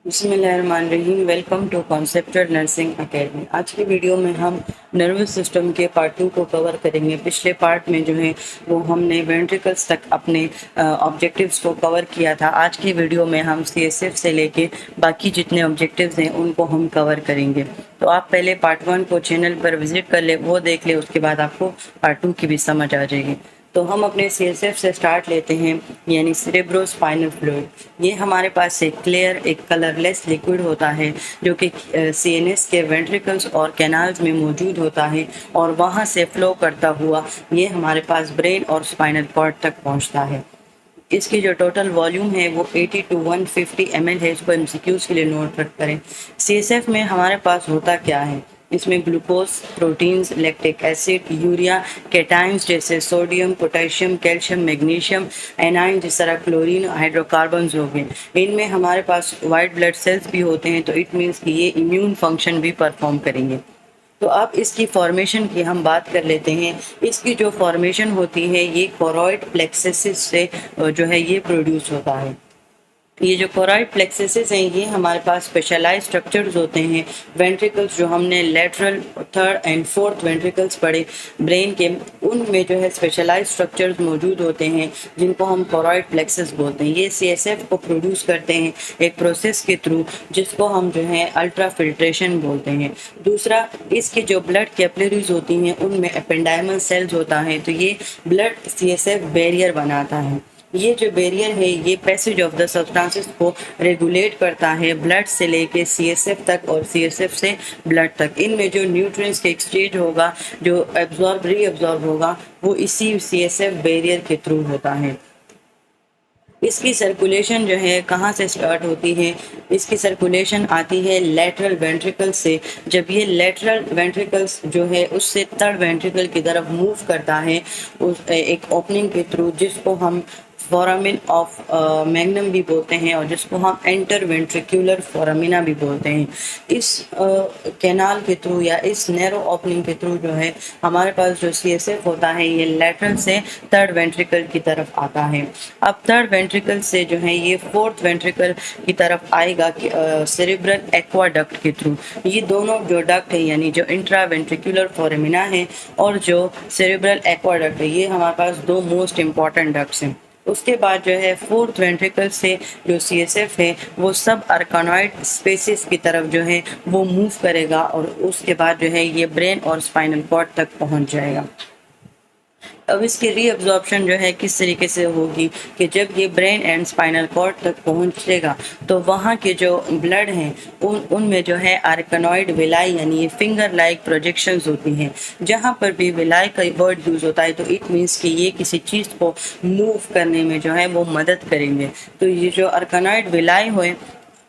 बिस्मिल्लाहिर्रहमानिर्रहीम। Welcome to conceptual nursing academy. आज की वीडियो में हम नर्वस सिस्टम के पार्ट 2 को कवर करेंगे। पिछले पार्ट में जो है वो हमने वेंट्रिकल्स तक अपने ऑब्जेक्टिव्स को कवर किया था। आज की वीडियो में हम सीएसएफ से लेके बाकी जितने ऑब्जेक्टिव्स हैं उनको हम कवर करेंगे। तो आप पहले पार्ट 1 को चैनल पर विजिट कर ले, वो देख ले, उसके बाद आपको पार्ट 2 की भी समझ आ जाएगी। तो हम अपने सीएसएफ से स्टार्ट लेते हैं, यानी सेरेब्रोस्पाइनल फ्लूइड। ये हमारे पास एक क्लियर, एक कलरलेस लिक्विड होता है जो कि सीएनएस के वेंट्रिकल्स और कैनाल्स में मौजूद होता है और वहाँ से फ्लो करता हुआ ये हमारे पास ब्रेन और स्पाइनल कॉर्ड तक पहुँचता है। इसकी जो टोटल वॉल्यूम है वो 80 to 150 ml है। इसको एमसीक्यूज के लिए नोट रख करें। सीएसएफ में हमारे पास होता क्या है, इसमें glucose, proteins, lactic acid, urea, cations जैसे sodium, potassium, calcium, magnesium, anion जिस तरह क्लोरीन, हाइड्रोकार्बन्स हो गए। इनमें हमारे पास वाइट ब्लड सेल्स भी होते हैं, तो इट मीन्स कि ये इम्यून फंक्शन भी परफॉर्म करेंगे। तो अब इसकी फॉर्मेशन की हम बात कर लेते हैं। इसकी जो फॉर्मेशन होती है ये कोरॉइड प्लेक्सेसिस से जो है ये प्रोड्यूस होता है। ये जो कोरॉइड प्लेक्सेसिस हैं ये हमारे पास स्पेशलाइज स्ट्रक्चर्स होते हैं। वेंट्रिकल्स जो हमने lateral, third and fourth ventricles पढ़े ब्रेन के, उनमें जो है स्पेशलाइज स्ट्रक्चर्स मौजूद होते हैं जिनको हम कोरॉइड प्लेक्सेस बोलते हैं। ये सीएसएफ को प्रोड्यूस करते हैं एक प्रोसेस के थ्रू जिसको हम जो है अल्ट्रा फिल्ट्रेशन बोलते हैं। दूसरा, इसकी जो ब्लड कैपिलरीज होती हैं उनमें एपेंडाइमल सेल्स होता है, तो ये ब्लड सीएसएफ बैरियर बनाता है। ये जो बैरियर है ये पैसेज ऑफ द सब्सटेंसेस को रेगुलेट करता है ब्लड से लेके सीएसएफ तक और सीएसएफ से ब्लड तक। इनमें जो न्यूट्रिएंट्स का एक्सचेंज होगा, जो एब्जॉर्ब रीअब्जॉर्ब होगा, वो इसी सीएसएफ बैरियर के थ्रू होता है। इसकी सर्कुलेशन जो है कहाँ से स्टार्ट होती है, इसकी सर्कुलेशन आती है लेटरल वेंट्रिकल से। जब ये लेटरल वेंट्रिकल्स जो है उससे थर्ड वेंट्रिकल की तरफ मूव करता है उस एक ओपनिंग के थ्रू, जिसको हम फोरामिन ऑफ मैग्नम भी बोलते हैं और जिसको हम एंटर वेंट्रिकुलर फोरामिना भी बोलते हैं। इस कैनाल के थ्रू या इस नैरो ओपनिंग के थ्रू जो है हमारे पास जो सीएसएफ होता है ये लेटरल से थर्ड वेंट्रिकल की तरफ आता है। अब थर्ड वेंट्रिकल से जो है ये फोर्थ वेंट्रिकल की तरफ आएगा सेरेब्रल एक्वाडक्ट के थ्रू। ये दोनों जो डक्ट है, यानी जो इंट्रा वेंट्रिकुलर फोरामिना है और जो सेरेब्रल एक्वाडक्ट है, ये हमारे पास दो मोस्ट इंपॉर्टेंट डक्ट्स हैं। उसके बाद जो है फोर्थ वेंट्रिकल से जो सीएसएफ है वो सब आर्कानॉइड स्पेसिस की तरफ जो है वो मूव करेगा और उसके बाद जो है ये ब्रेन और स्पाइनल कॉर्ड तक पहुंच जाएगा। अब इसकी रीअब्जॉर्प्शन जो है किस तरीके से होगी कि जब ये ब्रेन एंड स्पाइनल कॉर्ड तक पहुंचेगा तो वहाँ के जो ब्लड हैं उनमें जो है आर्कनॉइड विलाई, यानी ये फिंगर लाइक प्रोजेक्शंस होती हैं। जहाँ पर भी विलाई का वर्ड यूज़ होता है तो इट मीन्स कि ये किसी चीज़ को मूव करने में जो है वो मदद करेंगे। तो ये जो आर्कनॉइड विलाई हुए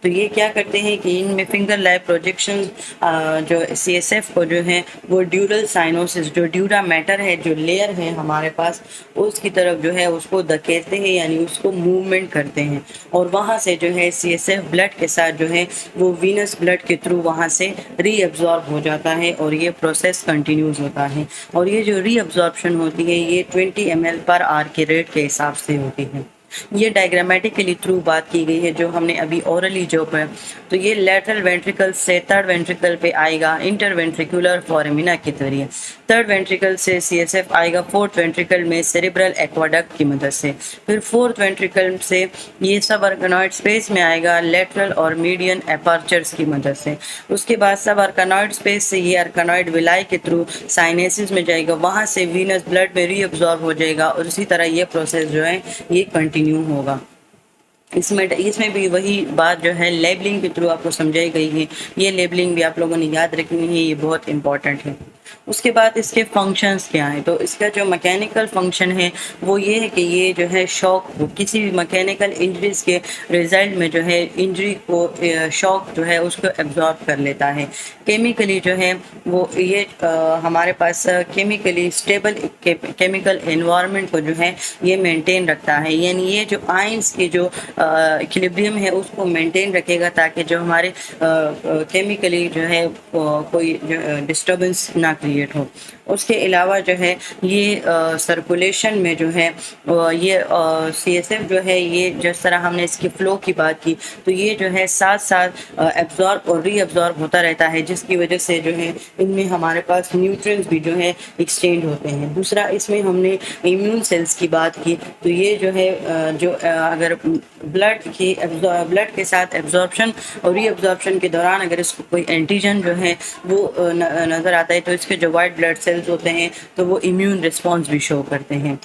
तो ये क्या करते हैं कि इनमें फिंगर लाइक प्रोजेक्शन जो सीएसएफ को जो है वो ड्यूरल साइनोसिस, जो ड्यूरा मैटर है, जो लेयर है हमारे पास, उसकी तरफ जो है उसको धकेलते हैं, यानी उसको मूवमेंट करते हैं और वहाँ से जो है सीएसएफ ब्लड के साथ जो है वो वीनस ब्लड के थ्रू वहाँ से रीअब्जॉर्ब हो जाता है और ये प्रोसेस कंटिन्यूज होता है। और ये जो रीअब्जॉर्प्शन होती है ये 20 ml/h के रेट के हिसाब से होती है। ये डायग्रामेटिकली थ्रू बात की गई है जो हमने अभी ओरली जो पढ़ा। तो ये लेटरल वेंट्रिकल से थर्ड वेंट्रिकल पे आएगा इंटर वेंट्रिकुलर फोरामिना के जरिए। थर्ड वेंट्रिकल से सीएसएफ आएगा फोर्थ वेंट्रिकल में सेरेब्रल एक्वाडक्ट की मदद से। फिर फोर्थ वेंट्रिकल से ये सब आर्कनॉइड स्पेस में आएगा लेटरल और मीडियन एपर्चर्स की मदद से। उसके बाद सब आर्कनॉइड स्पेस से ये आर्कनॉइड विलाई के थ्रू साइनेसिस में जाएगा, वहाँ से वीनस ब्लड में रीअब्जॉर्ब हो जाएगा और इसी तरह ये प्रोसेस जो है ये कंटिन्यू होगा। इसमें भी वही बात जो है लेबलिंग के थ्रू आपको समझाई गई है। ये लेबलिंग भी आप लोगों ने याद रखनी है, ये बहुत इंपॉर्टेंट है। उसके बाद इसके फंक्शंस क्या हैं, तो इसका जो मैकेनिकल फंक्शन है वो ये है कि ये जो है शॉक, किसी भी मैकेनिकल इंजरीज के रिजल्ट में जो है इंजरी को शॉक जो है उसको एब्जॉर्ब कर लेता है। केमिकली जो है वो ये हमारे पास केमिकली स्टेबल केमिकल एनवायरनमेंट को जो है ये मेंटेन रखता है, यानी ये जो आयंस की जो इक्विलिब्रियम है उसको मेंटेन रखेगा ताकि जो हमारे केमिकली जो है कोई डिस्टर्बेंस ना क्रिएट हो। उसके अलावा जो है ये सर्कुलेशन में जो है ये CSF जो है, ये जिस तरह हमने इसकी फ़्लो की बात की, तो ये जो है साथ साथ एब्जॉर्ब और रीअब्जॉर्ब होता रहता है, जिसकी वजह से जो है इनमें हमारे पास न्यूट्रिएंट्स भी जो है एक्सचेंज होते हैं। दूसरा, इसमें हमने इम्यून सेल्स की बात की, तो ये जो है अगर ब्लड के साथ एब्जॉर्प्शन और रीअब्जॉर्प्शन के दौरान अगर इसको कोई एंटीजन जो है वो नज़र आता है, तो इसके जो वाइट ब्लड सेल्स होते हैं तो वो इम्यून रिस्पॉन्स भी शो करते हैं।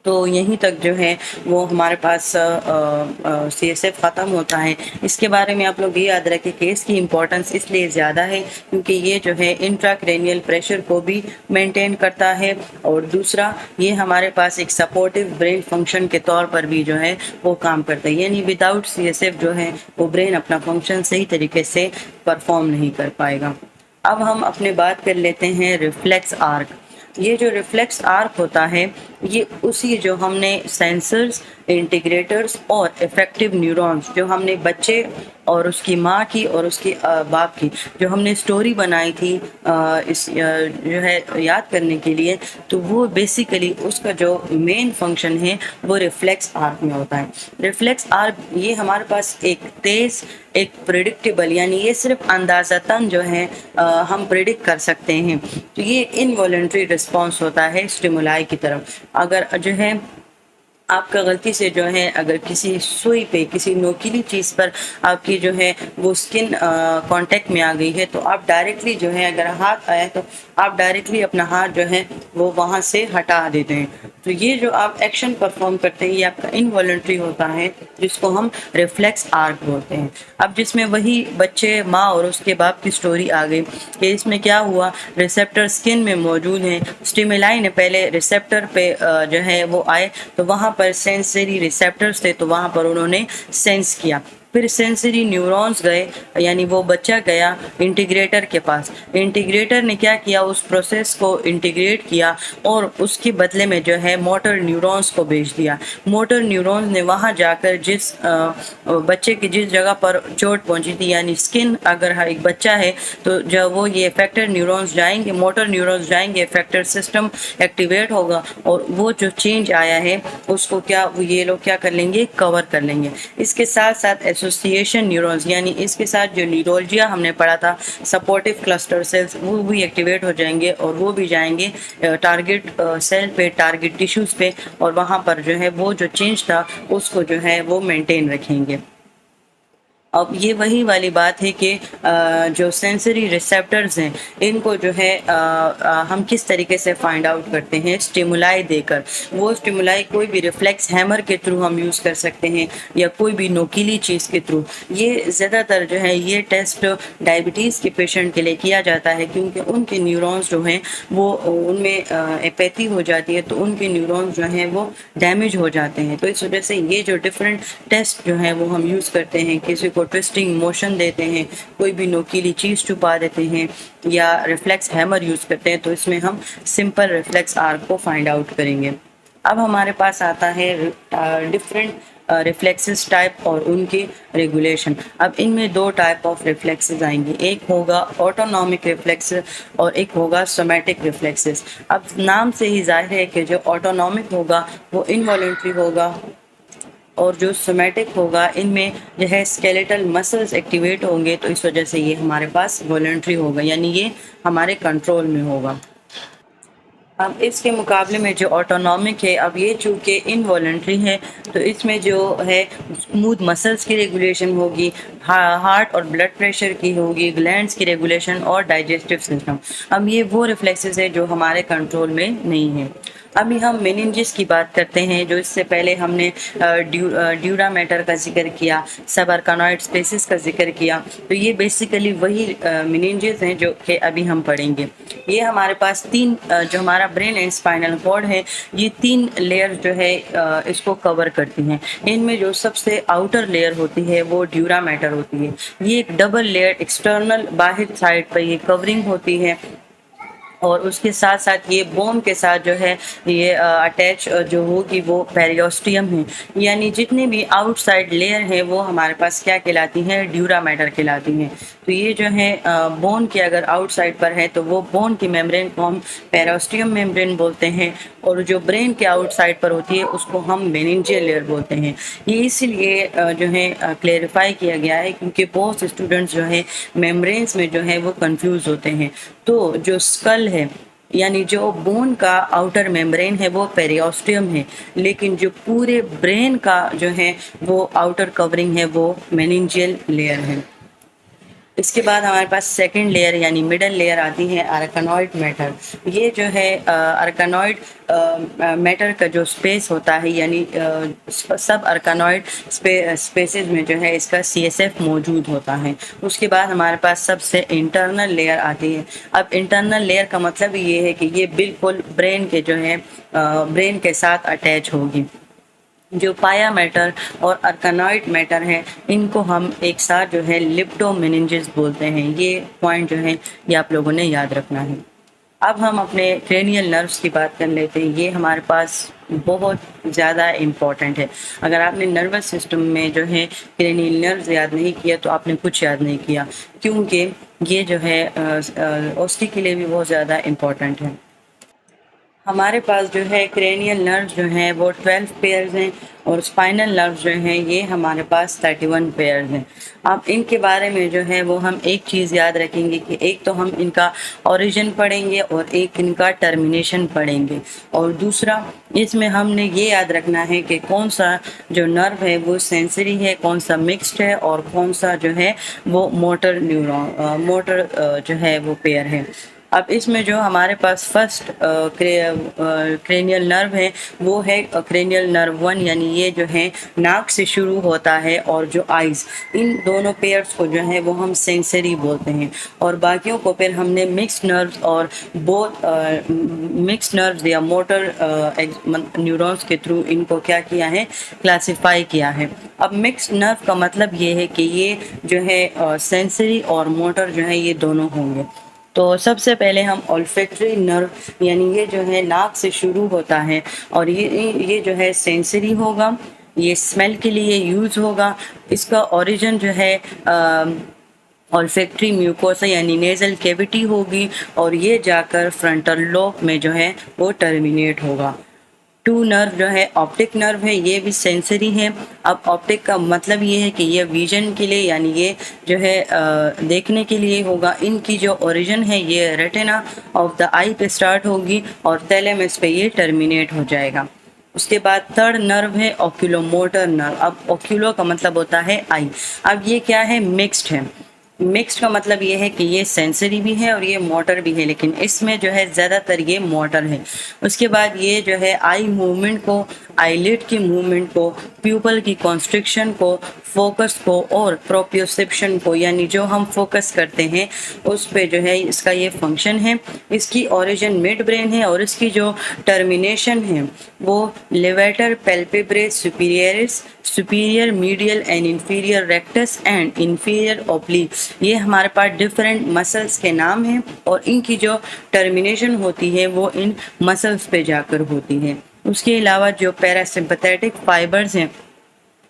तो यहीं तक जो है वो हमारे पास CSF ख़त्म होता है। इसके बारे में आप लोग ये याद रखें कि इसकी इम्पोर्टेंस इसलिए ज़्यादा है क्योंकि ये जो है इंट्राक्रैनियल प्रेशर को भी मेंटेन करता है, और दूसरा ये हमारे पास एक सपोर्टिव ब्रेन फंक्शन के तौर पर भी जो है वो काम करता है, यानी विदाउट CSF जो है वो ब्रेन अपना फंक्शन सही तरीके से परफॉर्म नहीं कर पाएगा। अब हम अपने बात कर लेते हैं रिफ्लेक्स आर्क। ये जो रिफ्लेक्स आर्क होता है ये उसी जो हमने सेंसर्स, इंटीग्रेटर्स और इफेक्टिव न्यूरॉन्स, जो हमने बच्चे और उसकी माँ की और उसके बाप की जो हमने स्टोरी बनाई थी इस जो है याद करने के लिए, तो वो बेसिकली उसका जो मेन फंक्शन है वो रिफ्लेक्स आर्क में होता है। रिफ्लेक्स आर्क ये हमारे पास एक तेज़, एक प्रिडिक्टेबल, यानी ये सिर्फ अंदाज़तन जो है हम प्रिडिक्ट कर सकते हैं, तो ये इनवॉलंटरी रिस्पॉन्स होता है स्टिमुलाई की तरफ। अगर जो है आपका गलती से जो है अगर किसी सुई पे, किसी नोकीली चीज़ पर आपकी जो है वो स्किन कांटेक्ट में आ गई है, तो आप डायरेक्टली जो है अगर हाथ आया तो आप डायरेक्टली अपना हाथ जो है वो वहाँ से हटा देते हैं। तो ये जो आप एक्शन परफॉर्म करते हैं ये आपका इनवॉलंटरी होता है, जिसको हम रिफ्लेक्स आर्क बोलते हैं। अब जिसमें वही बच्चे, माँ और उसके बाप की स्टोरी आ गई कि इसमें क्या हुआ, रिसेप्टर स्किन में मौजूद हैं, स्टिमुलाई ने पहले रिसेप्टर पे जो है वो आए, तो वहाँ पर सेंसरी रिसेप्टर्स थे, तो वहाँ पर उन्होंने सेंस किया। फिर सेंसरी न्यूरॉन्स गए, यानी वो बच्चा गया इंटीग्रेटर के पास। इंटीग्रेटर ने क्या किया, उस प्रोसेस को इंटीग्रेट किया और उसके बदले में जो है मोटर न्यूरॉन्स को भेज दिया। मोटर न्यूरॉन्स ने वहाँ जाकर जिस बच्चे की जिस जगह पर चोट पहुँची थी, यानी स्किन अगर एक बच्चा है तो जब वो ये इफेक्टर न्यूरॉन्स जाएंगे, मोटर न्यूरॉन्स जाएंगे, इफेक्टर सिस्टम एक्टिवेट होगा और वो जो चेंज आया है उसको क्या ये लोग क्या कर लेंगे, कवर कर लेंगे। इसके साथ साथ एसोसिएशन न्यूरॉन्स, यानी इसके साथ जो न्यूरोलजिया हमने पढ़ा था, सपोर्टिव क्लस्टर सेल्स, वो भी एक्टिवेट हो जाएंगे और वो भी जाएंगे टारगेट सेल पे, टारगेट टिश्यूज़ पे, और वहाँ पर जो है वो जो चेंज था उसको जो है वो मेंटेन रखेंगे। अब ये वही वाली बात है कि जो सेंसरी रिसेप्टर्स हैं इनको जो है हम किस तरीके से फाइंड आउट करते हैं, स्टिमुलाई देकर। वो स्टिमुलाई कोई भी रिफ्लेक्स हैमर के थ्रू हम यूज़ कर सकते हैं या कोई भी नोकीली चीज़ के थ्रू। ये ज़्यादातर जो है ये टेस्ट डायबिटीज़ के पेशेंट के लिए किया जाता है, क्योंकि उनके न्यूरॉन्स जो हैं वो उनमें एपैथी हो जाती है, तो उनके न्यूरॉन्स जो हैं वो डैमेज हो जाते हैं। तो इस वजह से ये जो डिफरेंट टेस्ट जो है वो हम यूज़ करते हैं, किसी को ट्विस्टिंग मोशन देते हैं, कोई भी नोकीली चीज़ छुपा देते हैं या रिफ्लेक्स हैमर यूज़ करते हैं, तो इसमें हम सिंपल रिफ्लेक्स आर्क को फाइंड आउट करेंगे। अब हमारे पास आता है डिफरेंट रिफ्लेक्सेस टाइप और उनकी रेगुलेशन। अब इनमें दो टाइप ऑफ रिफ्लेक्सेस आएंगे, एक होगा ऑटोनॉमिक रिफ्लेक्स और एक होगा सोमैटिक रिफ्लेक्सेस। अब नाम से ही जाहिर है कि जो ऑटोनॉमिक होगा वो इनवॉलेंट्री होगा और जो सोमैटिक होगा इनमें जो है स्केलेटल मसल्स एक्टिवेट होंगे, तो इस वजह से ये हमारे पास वॉलंटरी होगा, यानी ये हमारे कंट्रोल में होगा। अब इसके मुकाबले में जो ऑटोनॉमिक है, अब ये चूँकि इनवॉलंटरी है तो इसमें जो है स्मूथ मसल्स की रेगुलेशन होगी, हार्ट और ब्लड प्रेशर की होगी, ग्लैंड्स की रेगुलेशन और डाइजेस्टिव सिस्टम। अब ये वो रिफ्लेक्सेस है जो हमारे कंट्रोल में नहीं है। अभी हम मेनिंजेस की बात करते हैं, जो इससे पहले हमने ड्यूरा मैटर का जिक्र किया, सब आर्कानॉइड स्पेसिस का जिक्र किया, तो ये बेसिकली वही मेनिंजेस हैं जो कि अभी हम पढ़ेंगे। ये हमारे पास तीन जो हमारा ब्रेन एंड स्पाइनल कॉर्ड है, ये तीन लेयर जो है इसको कवर करती हैं। इनमें जो सबसे आउटर लेयर होती है वो ड्यूरा मैटर होती है। ये एक डबल लेयर एक्सटर्नल बाहर साइड पर ये कवरिंग होती है, और उसके साथ साथ ये बोन के साथ जो है ये अटैच जो होगी वो पेरियोस्टियम है, यानी जितने भी आउटसाइड लेयर हैं वो हमारे पास क्या कहलाती हैं, ड्यूरा मैटर कहलाती हैं। तो ये जो है बोन के अगर आउटसाइड पर है तो वो बोन की मेम्ब्रेन को हम पेरिओस्टियम मेम्ब्रेन बोलते हैं, और जो ब्रेन के आउटसाइड पर होती है उसको हम मेनिंजियल लेयर बोलते हैं। ये इसलिए जो है क्लेरिफाई किया गया है क्योंकि बहुत से स्टूडेंट्स जो है मेम्ब्रेन्स में जो है वो कंफ्यूज होते हैं। तो जो स्कल है यानी जो बोन का आउटर मेम्ब्रेन है वो पेरिओस्टियम है, लेकिन जो पूरे ब्रेन का जो है वो आउटर कवरिंग है वो मेनिंजियल लेयर है। इसके बाद हमारे पास सेकंड लेयर यानी मिडल लेयर आती है आर्कनॉइड मैटर। ये जो है आर्कनॉइड मैटर का जो स्पेस होता है यानी सब आर्कनॉइड स्पेसेस में जो है इसका CSF मौजूद होता है। उसके बाद हमारे पास सबसे इंटरनल लेयर आती है। अब इंटरनल लेयर का मतलब ये है कि ये बिल्कुल ब्रेन के जो है ब्रेन के साथ अटैच होगी। जो पाया मैटर और आर्कनॉइड मैटर है इनको हम एक साथ जो है लिप्टोमेनिंजेस बोलते हैं। ये पॉइंट जो है ये आप लोगों ने याद रखना है। अब हम अपने क्रेनियल नर्व्स की बात कर लेते हैं। ये हमारे पास बहुत ज़्यादा इम्पॉर्टेंट है। अगर आपने नर्वस सिस्टम में जो है क्रेनियल नर्व्स याद नहीं किया तो आपने कुछ याद नहीं किया, क्योंकि ये जो है ओस्टी के लिए भी बहुत ज़्यादा इम्पॉर्टेंट है। हमारे पास जो है क्रेनियल नर्व्स जो हैं वो 12 पेयर्स हैं, और स्पाइनल नर्व्स जो हैं ये हमारे पास 31 पेयर्स हैं। अब इनके बारे में जो है वो हम एक चीज़ याद रखेंगे कि एक तो हम इनका ओरिजिन पढ़ेंगे और एक इनका टर्मिनेशन पढ़ेंगे, और दूसरा इसमें हमने ये याद रखना है कि कौन सा जो नर्व है वो सेंसरी है, कौन सा मिक्स्ड है, और कौन सा जो है वो मोटर न्यूरॉन मोटर जो है वो पेयर है। अब इसमें जो हमारे पास फर्स्ट क्रेनियल नर्व है वो है क्रेनियल नर्व 1, यानी ये जो है नाक से शुरू होता है, और जो आइज़, इन दोनों पेयर्स को जो है वो हम सेंसरी बोलते हैं, और बाकियों को फिर हमने मिक्स्ड नर्व्स और बोथ मिक्स्ड नर्व्स या मोटर न्यूरॉन्स के थ्रू इनको क्या किया है, क्लासिफाई किया है। अब मिक्स्ड नर्व का मतलब ये है कि ये जो है सेंसरी और मोटर जो है ये दोनों होंगे। तो सबसे पहले हम ऑल्फैक्टरी नर्व यानी ये जो है नाक से शुरू होता है, और ये जो है सेंसरी होगा, ये स्मेल के लिए यूज़ होगा। इसका ओरिजिन जो है ऑल्फैक्टरी म्यूकोसा यानी नेज़ल कैविटी होगी, और ये जाकर फ्रंटल लोब में जो है वो टर्मिनेट होगा। 2 नर्व जो है ऑप्टिक नर्व है, ये भी सेंसरी है। अब ऑप्टिक का मतलब ये है कि ये विजन के लिए यानी ये जो है देखने के लिए होगा। इनकी जो ओरिजिन है ये रेटिना ऑफ द आई पे स्टार्ट होगी और थैलेमस पे ये टर्मिनेट हो जाएगा। उसके बाद थर्ड नर्व है ओक्यूलोमोटर नर्व। अब ओक्यूलो का मतलब होता है आई। अब ये क्या है, मिक्स्ड है। मिक्स्ड का मतलब ये है कि ये सेंसरी भी है और ये मोटर भी है, लेकिन इसमें जो है ज़्यादातर ये मोटर है। उसके बाद ये जो है आई मूवमेंट को, आईलिड की मूवमेंट को, प्यूपल की कॉन्स्ट्रिक्शन को, फोकस को और प्रोप्रियोसेप्शन को, यानी जो हम फोकस करते हैं उस पे जो है इसका ये फंक्शन है। इसकी ओरिजिन मिड ब्रेन है और इसकी जो टर्मिनेशन है वो levator palpebrae superioris, superior medial and inferior rectus and inferior oblique, ये हमारे पास डिफरेंट मसल्स के नाम हैं, और इनकी जो टर्मिनेशन होती है वो इन मसल्स पे जाकर होती है। उसके अलावा जो पैरासिम्पथेटिक फाइबर्स हैं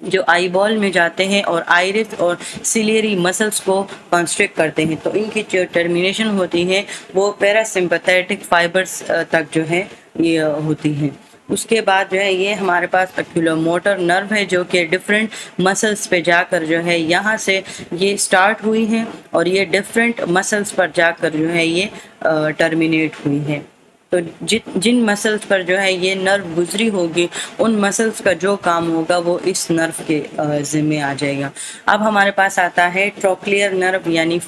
जो आई बॉल में जाते हैं और आइरिस और सिलियरी मसल्स को कंस्ट्रिक्ट करते हैं, तो इनकी जो टर्मिनेशन होती है वो पैरासिम्पथेटिक फाइबर्स तक जो है ये होती है। उसके बाद जो है ये हमारे पास ओक्यूलोमोटर नर्व है जो कि डिफरेंट मसल्स पे जाकर जो है यहाँ से ये स्टार्ट हुई है और ये डिफरेंट मसल्स पर जाकर जो है ये टर्मिनेट हुई है। तो जिन मसल्स पर जो है ये नर्व गुजरी होगी उन मसल्स का जो काम होगा वो इस नर्व के ज़िम्मे आ जाएगा। अब हमारे पास आता है ट्रोक्लियर नर्व, यानी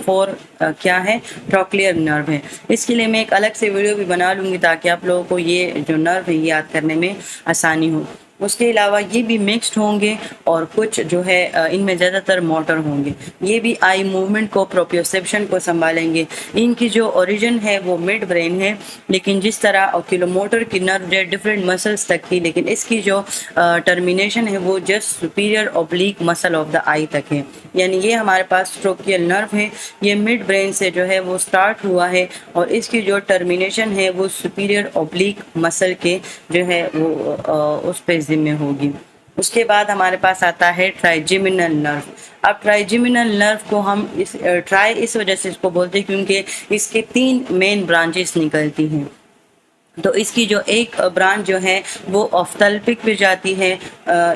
क्या है, ट्रोक्लियर नर्व है। इसके लिए मैं एक अलग से वीडियो भी बना लूँगी ताकि आप लोगों को ये जो नर्व है याद करने में आसानी हो। उसके अलावा ये भी मिक्स्ड होंगे और कुछ जो है इनमें ज़्यादातर मोटर होंगे। ये भी आई मूवमेंट को, प्रोप्रियोसेप्शन को संभालेंगे। इनकी जो ओरिजिन है वो मिड ब्रेन है, लेकिन जिस तरह ओक्यूलोमोटर की नर्व जो डिफरेंट मसल्स तक थी, लेकिन इसकी जो टर्मिनेशन है वो just superior oblique muscle of the eye तक है। यानी ये हमारे पास ट्रोकियल नर्व है, ये मिड ब्रेन से जो है वो स्टार्ट हुआ है और इसकी जो टर्मिनेशन है वो सुपीरियर ओब्लिक मसल के जो है वो उस पे ज़िम्मे होगी। उसके बाद हमारे पास आता है ट्राइजेमिनल नर्व। अब ट्राइजेमिनल नर्व को हम ट्राई इस वजह से इसको बोलते हैं क्योंकि इसके 3 मेन ब्रांचेस निकलती हैं। तो इसकी जो एक ब्रांच जो है वो ऑफ्थल्मिक पे जाती है,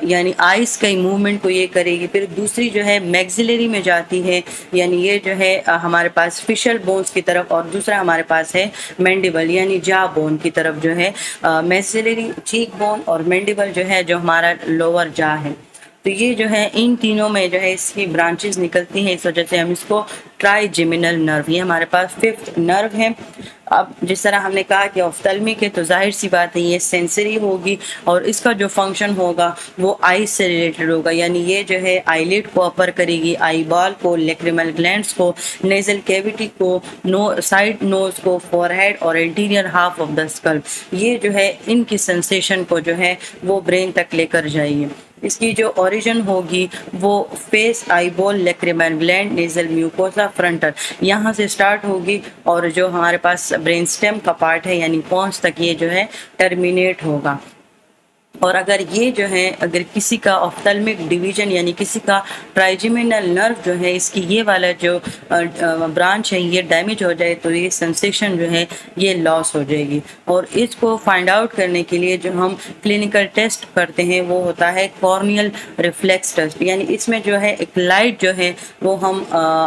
यानी आइस के मूवमेंट को ये करेगी। फिर दूसरी जो है मैक्सिलरी में जाती है, यानी ये जो है हमारे पास फिशल बोन्स की तरफ, और दूसरा हमारे पास है मैंडिबल यानी जा बोन की तरफ जो है, मैक्सिलरी चीक बोन और मैंडिबल जो है जो हमारा लोअर जा है। तो ये जो है इन तीनों में जो है इसकी ब्रांचेस निकलती हैं, इस वजह से हम इसको ट्राइजेमिनल नर्व, ये हमारे पास 5th नर्व है। अब जिस तरह हमने कहा कि ऑफ्थल्मिक है, तो जाहिर सी बात है ये सेंसरी होगी और इसका जो फंक्शन होगा वो आईज से रिलेटेड होगा, यानी ये जो है आईलिड को अपर करेगी, आई बॉल को, लैक्रिमल ग्लैंड्स को, नेजल कैविटी को, साइड नोज को, फोरहेड और interior half of the skull, ये जो है इनकी सेंसेशन को जो है वो ब्रेन तक लेकर जाएगी। इसकी जो ओरिजिन होगी वो face, eyeball, lacrimal gland, nasal mucosa, frontal, यहाँ से स्टार्ट होगी और जो हमारे पास ब्रेन स्टेम का पार्ट है यानी पॉन्स तक ये जो है टर्मिनेट होगा। और अगर ये जो है अगर किसी का ऑफ्थल्मिक डिवीजन यानी किसी का ट्राइजेमिनल नर्व जो है इसकी ये वाला जो ब्रांच है ये डैमेज हो जाए तो ये सेंसेशन जो है ये लॉस हो जाएगी। और इसको फाइंड आउट करने के लिए जो हम क्लिनिकल टेस्ट करते हैं वो होता है कॉर्नियल रिफ्लेक्स टेस्ट, यानी इसमें जो है एक लाइट जो है वो हम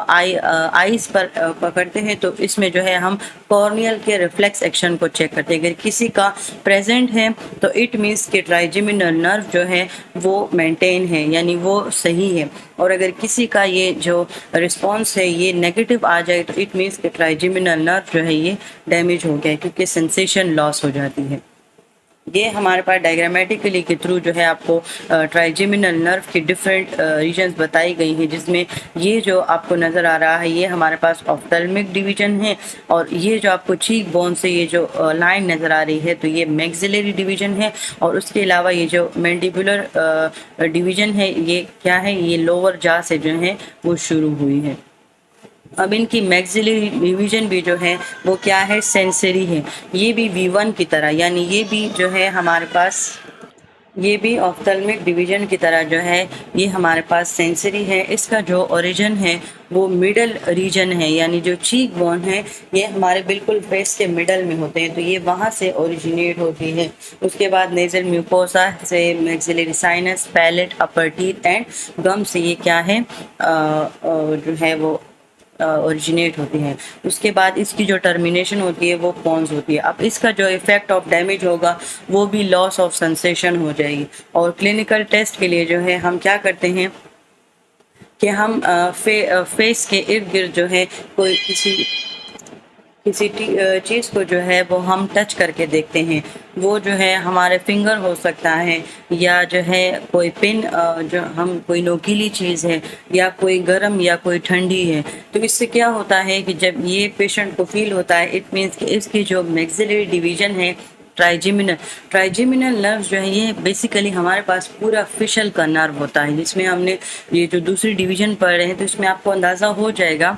आईज पर पकड़ते हैं, तो इसमें जो है हम कॉर्नियल के रिफ्लेक्स एक्शन को चेक करते हैं। अगर किसी का प्रेजेंट है तो इट मीन्स कि ट्राइजेमिनल नर्व जो है वो मेंटेन है यानी वो सही है, और अगर किसी का ये जो रिस्पांस है ये नेगेटिव आ जाए तो इट मीन्स कि ट्राइजेमिनल नर्व जो है ये डैमेज हो गया है क्योंकि सेंसेशन लॉस हो जाती है। ये हमारे पास डायग्रामेटिकली के थ्रू जो है आपको ट्राइजेमिनल नर्व की डिफरेंट रीजन्स बताई गई हैं, जिसमें ये जो आपको नज़र आ रहा है ये हमारे पास ऑफ्थल्मिक डिवीजन है, और ये जो आपको चीक बोन से ये जो लाइन नज़र आ रही है तो ये मैक्सिलरी डिवीजन है, और उसके अलावा ये जो मैंडिबुलर डिवीजन है ये क्या है, ये लोअर जा से जो है वो शुरू हुई है। अब इनकी मैक्सिलरी डिवीजन भी जो है वो क्या है, सेंसरी है, ये भी V1 की तरह, यानी ये भी जो है हमारे पास ये भी ऑफ्थल्मिक डिवीजन की तरह जो है ये हमारे पास सेंसरी है। इसका जो ओरिजिन है वो मिडल रीजन है, यानी जो चीक बोन है ये हमारे बिल्कुल फेस के मिडल में होते हैं, तो ये वहाँ से ओरिजिनेट होती है। उसके बाद नेजल म्यूकोसा से maxillary sinus, palate, upper teeth and gum से ये क्या है जो है वो ओरिजिनेट होती हैं। उसके बाद इसकी जो टर्मिनेशन होती है वो पॉन्स होती है। अब इसका जो इफेक्ट ऑफ डैमेज होगा वो भी लॉस ऑफ सेंसेशन हो जाएगी। और क्लिनिकल टेस्ट के लिए जो है हम क्या करते हैं कि हम फेस के इर्द गिर्द जो है कोई किसी चीज़ को जो है वो हम टच करके देखते हैं, वो जो है हमारे फिंगर हो सकता है या जो है कोई पिन, जो हम कोई नोकीली चीज़ है या कोई गर्म या कोई ठंडी है, तो इससे क्या होता है कि जब ये पेशेंट को फील होता है इट मीन्स कि इसकी जो मैक्सिलरी डिवीजन है ट्राइजेमिनल नर्व जो है ये बेसिकली हमारे पास पूरा फिशल का नर्व होता है, जिसमें हमने ये जो दूसरी डिवीजन पढ़ रहे हैं तो इसमें आपको अंदाज़ा हो जाएगा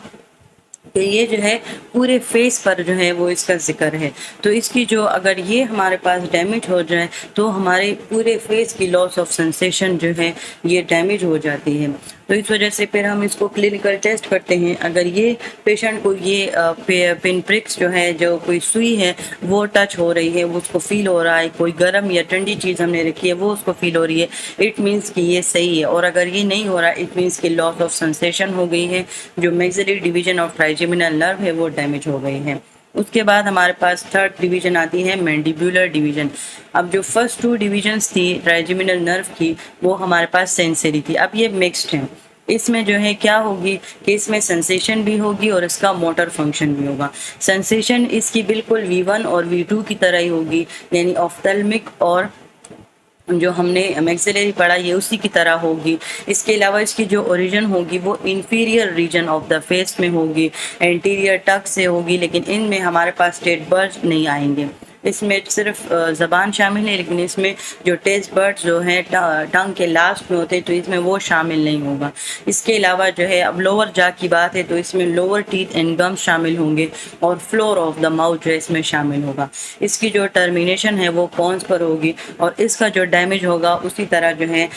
कि ये जो है पूरे फेस पर जो है वो इसका जिक्र है। तो इसकी जो अगर ये हमारे पास डैमेज हो जाए तो हमारे पूरे फेस की लॉस ऑफ सेंसेशन जो है ये डैमेज हो जाती है। तो इस वजह से फिर हम इसको क्लिनिकल टेस्ट करते हैं। अगर ये पेशेंट को ये पिन प्रिक्स जो है, जो कोई सुई है वो टच हो रही है, वो उसको फील हो रहा है, कोई गर्म या ठंडी चीज़ हमने रखी है वो उसको फील हो रही है, इट मीन्स कि ये सही है। और अगर ये नहीं हो रहा इट मीन्स कि लॉस ऑफ सेंसेशन हो गई है, जो maxillary division of trigeminal nerve है वो डैमेज हो गई है। उसके बाद हमारे पास थर्ड डिवीजन आती है मैंडिबुलर डिवीजन। अब जो फर्स्ट 2 डिवीजन्स थी ट्राइजेमिनल नर्व की वो हमारे पास सेंसरी थी, अब ये मिक्स्ड है। इसमें जो है क्या होगी कि इसमें सेंसेशन भी होगी और इसका मोटर फंक्शन भी होगा। सेंसेशन इसकी बिल्कुल V1 और V2 की तरह ही होगी, यानी ऑफ्थल्मिक और जो हमने मैक्सिलरी पढ़ा ये उसी की तरह होगी। इसके अलावा इसकी जो ओरिजिन होगी वो inferior region of the face में होगी, एंटीरियर टक से होगी, लेकिन इनमें हमारे पास स्टेट बर्ज नहीं आएंगे। इसमें सिर्फ ज़बान शामिल है, लेकिन इसमें जो टेस्ट बर्ड्स जो हैं टंग के लास्ट में होते हैं तो इसमें वो शामिल नहीं होगा। इसके अलावा जो है अब लोअर जा की बात है तो इसमें लोअर टीथ एंड गम्स शामिल होंगे और फ्लोर ऑफ द माउथ जो है इसमें शामिल होगा। इसकी जो टर्मिनेशन है वो पॉन्स पर होगी और इसका जो डैमेज होगा उसी तरह जो है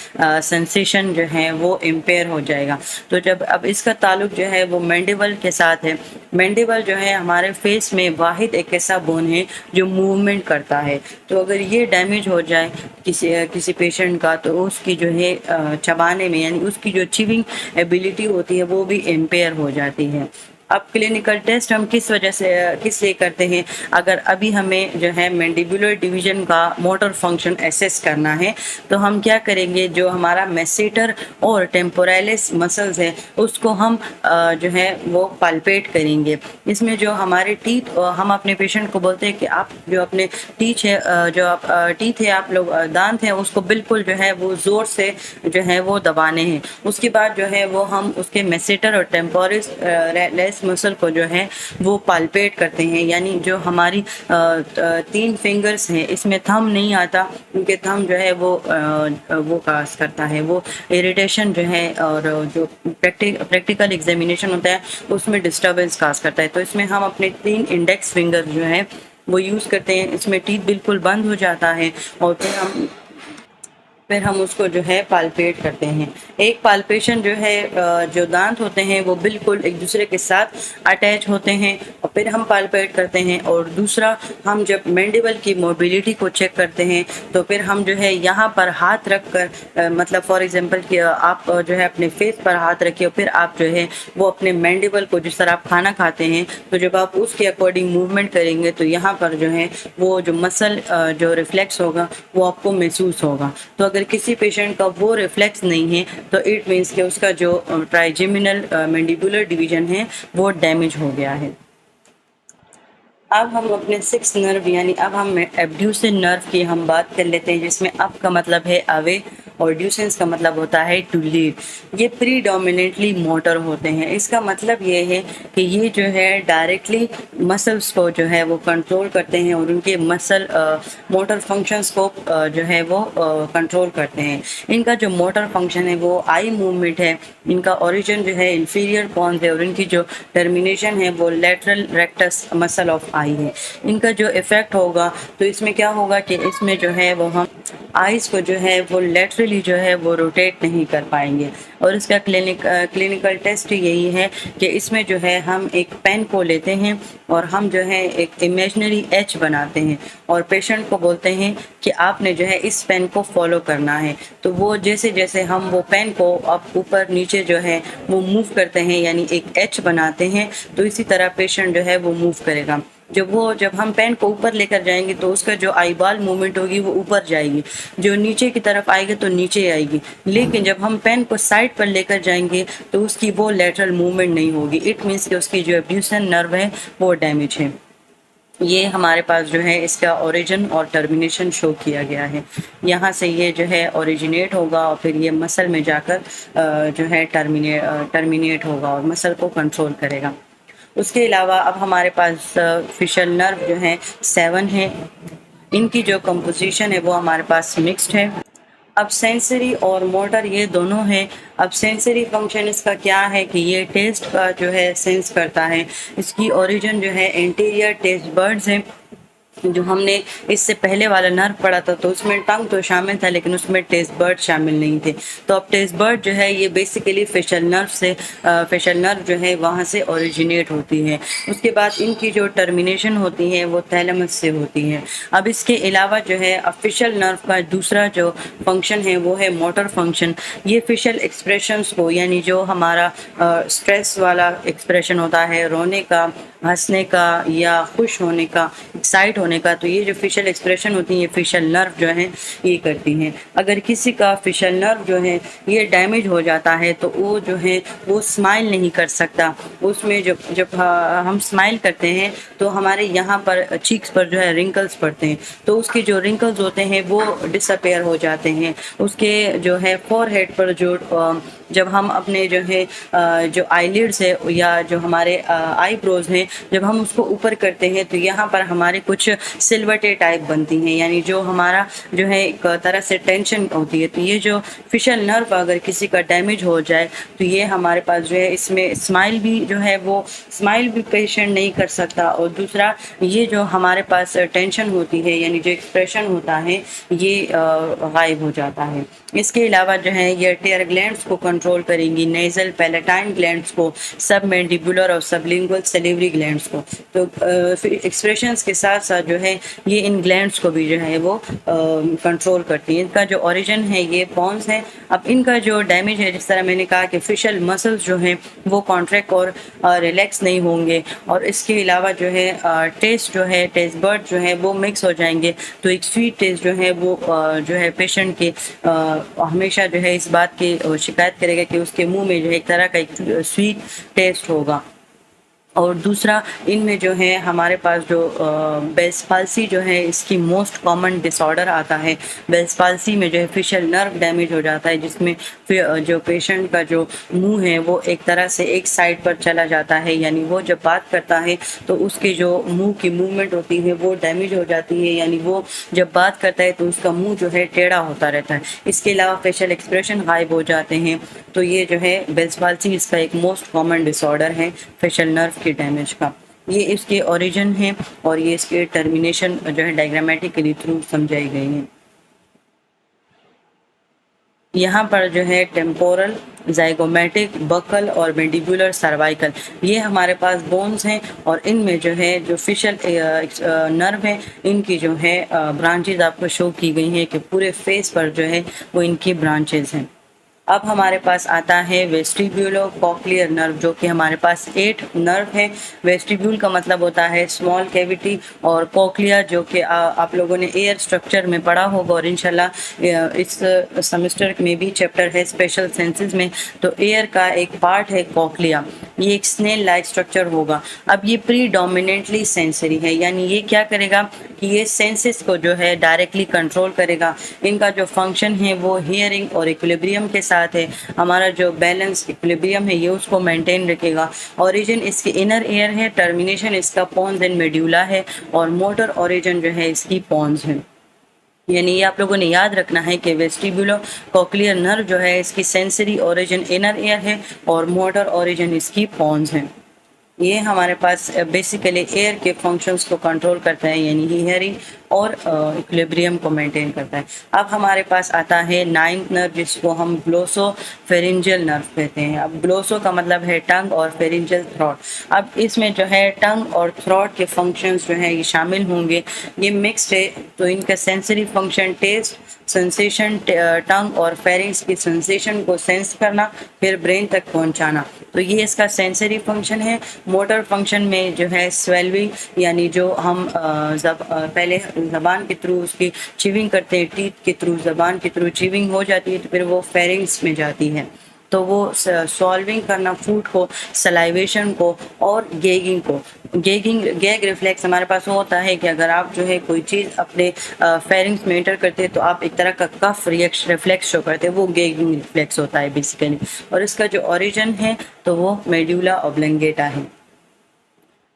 सेंसेशन जो है वो इम्पेयर हो जाएगा। तो जब अब इसका ताल्लुक जो है वो मैंडिबल के साथ है। मैंडिबल जो है हमारे फेस में वाहिद एक ऐसा बोन है जो मूवमेंट करता है, तो अगर ये डैमेज हो जाए किसी पेशेंट का तो उसकी जो है चबाने में यानी उसकी जो चिविंग एबिलिटी होती है वो भी इम्पेयर हो जाती है। अब क्लिनिकल टेस्ट हम किस वजह से किस लिए करते हैं, अगर अभी हमें जो है मैंडिबुलर डिवीजन का मोटर फंक्शन एसेस करना है तो हम क्या करेंगे, जो हमारा मेसेटर और टेम्पोरालिस मसल्स है उसको हम जो है वो पाल्पेट करेंगे। इसमें जो हमारे टीथ, हम अपने पेशेंट को बोलते हैं कि आप जो अपने टीथ है जो आप टीथ है आप लोग दांत हैं उसको बिल्कुल जो है वो ज़ोर से जो है वो दबाने हैं। उसके बाद जो है वो हम उसके मेसेटर और टेम्पोरालिस मसल को जो है वो पाल्पेट करते हैं, यानी जो हमारी 3 फिंगर्स हैं इसमें थंब नहीं आता क्योंकि थंब जो है वो काज करता है, वो इरिटेशन जो है और जो प्रैक्टिकल एग्जामिनेशन होता है उसमें डिस्टर्बेंस काज करता है। तो इसमें हम अपने 3 इंडेक्स फिंगर जो है वो यूज़ करते हैं। इसमें टीथ बिल्कुल बंद हो जाता है और फिर हम उसको जो है पाल्पेट करते हैं। एक पाल्पेशन जो है जो दांत होते हैं वो बिल्कुल एक दूसरे के साथ अटैच होते हैं और फिर हम पाल्पेट करते हैं, और दूसरा हम जब मैंडिबल की मोबिलिटी को चेक करते हैं तो फिर हम जो है यहाँ पर हाथ रख कर मतलब फॉर एग्जांपल कि आप जो है अपने फेस पर हाथ रखिए और फिर आप जो है वो अपने मैंडिबल को, जिस तरह आप खाना खाते हैं तो जब आप उसके अकॉर्डिंग मूवमेंट करेंगे तो यहाँ पर जो है वो जो मसल जो रिफ्लेक्स होगा वो आपको महसूस होगा। तो अगर किसी पेशेंट का वो रिफ्लेक्स नहीं है तो इट मीन्स कि उसका जो ट्राइजेमिनल मैंडिबुलर डिवीजन है वो डैमेज हो गया है। अब हम अपने 6 नर्व यानी अब हम एब्ड्यूसन नर्व की हम बात कर लेते हैं, जिसमें अप का मतलब है अवे और ड्यूसेंस का मतलब होता है टू लीड। ये प्रीडोमिनेंटली मोटर होते हैं। इसका मतलब ये है कि ये जो है डायरेक्टली मसल्स को जो है वो कंट्रोल करते हैं और उनके मसल मोटर फंक्शंस को जो है वो कंट्रोल करते हैं। इनका जो मोटर फंक्शन है वो आई मूवमेंट है। इनका ओरिजिन जो है इंफीरियर पॉन्स है और इनकी जो टर्मिनेशन है वो लेटरल रेक्टस मसल ऑफ आई है। इनका जो इफेक्ट होगा तो इसमें क्या होगा कि इसमें जो है वो हम आइज़ को जो है वो लेटरली जो है वो रोटेट नहीं कर पाएंगे। और इसका क्लिनिकल टेस्ट यही है कि इसमें जो है हम एक पेन को लेते हैं और हम जो है एक इमेजिनरी एच बनाते हैं और पेशेंट को बोलते हैं कि आपने जो है इस पेन को फॉलो करना है। तो वो जैसे जैसे हम वो पेन को अब ऊपर नीचे जो है वो मूव करते हैं यानी एक एच बनाते हैं, तो इसी तरह पेशेंट जो है वो मूव करेगा। जब हम पेन को ऊपर लेकर जाएंगे तो उसका जो आईबॉल मूवमेंट होगी वो ऊपर जाएगी, जो नीचे की तरफ आएगी तो नीचे आएगी। लेकिन जब हम पेन को साइड पर लेकर जाएंगे तो उसकी वो लेटरल मूवमेंट नहीं होगी। इट मीन्स कि उसकी जो एब्ड्यूसन नर्व है वो डैमेज है। ये हमारे पास जो है इसका ओरिजिन और टर्मिनेशन शो किया गया है। यहाँ से ये जो है ओरिजिनेट होगा और फिर ये मसल में जाकर जो है टर्मिनेट होगा और मसल को कंट्रोल करेगा। उसके अलावा अब हमारे पास फेशियल नर्व जो है 7 है। इनकी जो कंपोजिशन है वो हमारे पास मिक्स्ड है। अब सेंसरी और मोटर ये दोनों हैं। अब सेंसरी फंक्शन इसका क्या है कि ये टेस्ट का जो है सेंस करता है। इसकी ओरिजिन जो है एंटीरियर टेस्ट बर्ड्स है। जो हमने इससे पहले वाला नर्व पढ़ा था तो उसमें टंग तो शामिल था लेकिन उसमें टेस्ट बर्ड शामिल नहीं थे। तो अब टेस्ट बर्ड जो है ये बेसिकली फेशियल नर्व जो है वहाँ से ओरिजिनेट होती है। उसके बाद इनकी जो टर्मिनेशन होती है वो थैलेमस से होती है। अब इसके अलावा जो है अब फेशियल नर्व का दूसरा जो फंक्शन है वो है मोटर फंक्शन। ये फेशियल एक्सप्रेशंस को यानी जो हमारा स्ट्रेस वाला एक्सप्रेशन होता है, रोने का, हंसने का या खुश होने का, एक्साइट होने का, तो ये जो फेशियल एक्सप्रेशन होती है ये फेशियल नर्व जो है ये करती हैं। अगर किसी का फेशियल नर्व जो है ये डैमेज हो जाता है तो वो जो है वो स्माइल नहीं कर सकता। उसमें जब हम स्माइल करते हैं तो हमारे यहाँ पर चीक्स पर जो है रिंकल्स पड़ते हैं, तो उसके जो रिंकल्स होते हैं वो डिसअपेयर हो जाते हैं। उसके जो है फोरहेड पर जो जब हम अपने जो है जो आईलिड्स है या जो हमारे आईब्रोज हैं, जब हम उसको ऊपर करते हैं तो यहाँ पर हमारे कुछ सिलवटें टाइप बनती हैं, यानी जो हमारा जो है एक तरह से टेंशन होती है। तो ये जो फेशियल नर्व अगर किसी का डैमेज हो जाए तो ये हमारे पास जो है इसमें स्माइल भी जो है वो स्माइल भी पेशेंट नहीं कर सकता, और दूसरा ये जो हमारे पास टेंशन होती है यानी जो एक्सप्रेशन होता है ये गायब हो जाता है। इसके अलावा जो है ये टेयर ग्लैंड्स को कंट्रोल करेंगी, नेजल पैलेटाइन ग्लैंड्स को, सब मैंडिबुलर और सबलिंगुअल सैलिवरी ग्लैंड्स को। तो एक्सप्रेशंस के साथ साथ जो है ये इन ग्लैंड्स को भी जो है वो कंट्रोल करती है। इनका जो ओरिजिन है ये पॉन्स है। अब इनका जो डैमेज है, जिस तरह मैंने कहा कि फेशियल मसल्स जो हैं वो कॉन्ट्रैक्ट और रिलैक्स नहीं होंगे, और इसके अलावा जो है टेस्ट जो है टेस्ट बर्ड जो है वो मिक्स हो जाएंगे, तो एक स्वीट टेस्ट जो है वो जो है पेशेंट के हमेशा जो है इस बात की शिकायत करेगा कि उसके मुंह में जो है एक तरह का एक स्वीट टेस्ट होगा। और दूसरा इनमें जो है हमारे पास जो बेल्स पाल्सी जो है इसकी मोस्ट कॉमन डिसऑर्डर आता है। बेल्स पाल्सी में जो है फेशियल नर्व डैमेज हो जाता है, जिसमें जो पेशेंट का जो मुंह है वो एक तरह से एक साइड पर चला जाता है, यानी वो जब बात करता है तो उसके जो मुंह की मूवमेंट होती है वो डैमेज हो जाती है, यानी वो जब बात करता है तो उसका मुंह जो है टेढ़ा होता रहता है। इसके अलावा फेशियल एक्सप्रेशन गायब हो जाते हैं। तो ये जो है बेल्स पाल्सी इसका एक मोस्ट कॉमन डिसऑर्डर है फेशियल नर्व के डैमेज का। ये इसके ओरिजिन है और ये इसके टर्मिनेशन जो है डायग्रामेटिकली थ्रू समझाई गई है। यहाँ पर जो है टेम्पोरल, जाइगोमेटिक, बकल और मैंडिबुलर सर्वाइकल, ये हमारे पास बोन्स हैं, और इनमें जो है जो फेशियल नर्व है इनकी जो है ब्रांचेज आपको शो की गई हैं कि पूरे फेस पर जो है वो इनकी ब्रांचेज हैं। अब हमारे पास आता है वेस्टिब्यूलो कॉक्लियर नर्व, जो कि हमारे पास 8 नर्व है। वेस्टिब्यूल का मतलब होता है स्मॉल कैविटी, और कॉक्लिया जो कि आप लोगों ने एयर स्ट्रक्चर में पढ़ा होगा, और इंशाल्लाह इस सेमेस्टर में भी चैप्टर है स्पेशल सेंसेस में, तो एयर का एक पार्ट है कॉक्लिया। ये एक स्नेल लाइक स्ट्रक्चर होगा। अब ये प्रीडोमिनेंटली सेंसरी है, यानी ये क्या करेगा कि ये सेंसेस को जो है डायरेक्टली कंट्रोल करेगा। इनका जो फंक्शन है वो हियरिंग और इक्विलिब्रियम के साथ है। हमारा जो बैलेंस इक्विलिब्रियम है ये उसको मेंटेन रखेगा। ओरिजिन इसकी इनर ईयर है, टर्मिनेशन इसका पॉन्स एंड मेड्यूला है, और मोटर ओरिजिन जो है इसकी पॉन्स है। यानी ये आप लोगों ने याद रखना है कि वेस्टिब्यूलो कॉक्लियर नर्व जो है इसकी सेंसरी ओरिजिन इनर ईयर है और मोटर ओरिजिन इसकी पॉन्स है। ये हमारे पास बेसिकली एयर के फंक्शंस को कंट्रोल करता है, यानी हियरिंग और इक्विलिब्रियम को मेंटेन करता है। अब हमारे पास आता है 9th नर्व, जिसको हम ग्लोसो फेरिंजियल नर्व कहते हैं। अब ग्लोसो का मतलब है टंग और फेरिंजियल थ्रोट। अब इसमें जो है टंग और थ्रोट के फंक्शंस जो है ये शामिल होंगे। ये मिक्स्ड है, तो इनका सेंसरी फंक्शन टेस्ट, सेंसेशन, टंग और फेरिंग्स की सेंसेशन को सेंस करना, फिर ब्रेन तक पहुंचाना, तो ये इसका सेंसरी फंक्शन है। मोटर फंक्शन में जो है स्वेलविंग, यानी जो हम पहले ज़बान के थ्रू उसकी चीविंग करते हैं, टीथ के थ्रू ज़बान के थ्रू चीविंग हो जाती है, तो फिर वो फेरिंग्स में जाती है, तो वो सॉल्विंग करना फूड को, सलाइवेशन को और गैग रिफ्लेक्स हमारे पास होता है कि अगर आप जो है कोई चीज़ अपने फेरिंग्स में एंटर करते हैं तो आप एक तरह का कफ रिफ्लेक्स शो करते हैं, वो गैगिंग रिफ्लेक्स होता है बेसिकली। और इसका जो ओरिजिन है तो वो मेड्यूला ऑब्लिंगेटा है।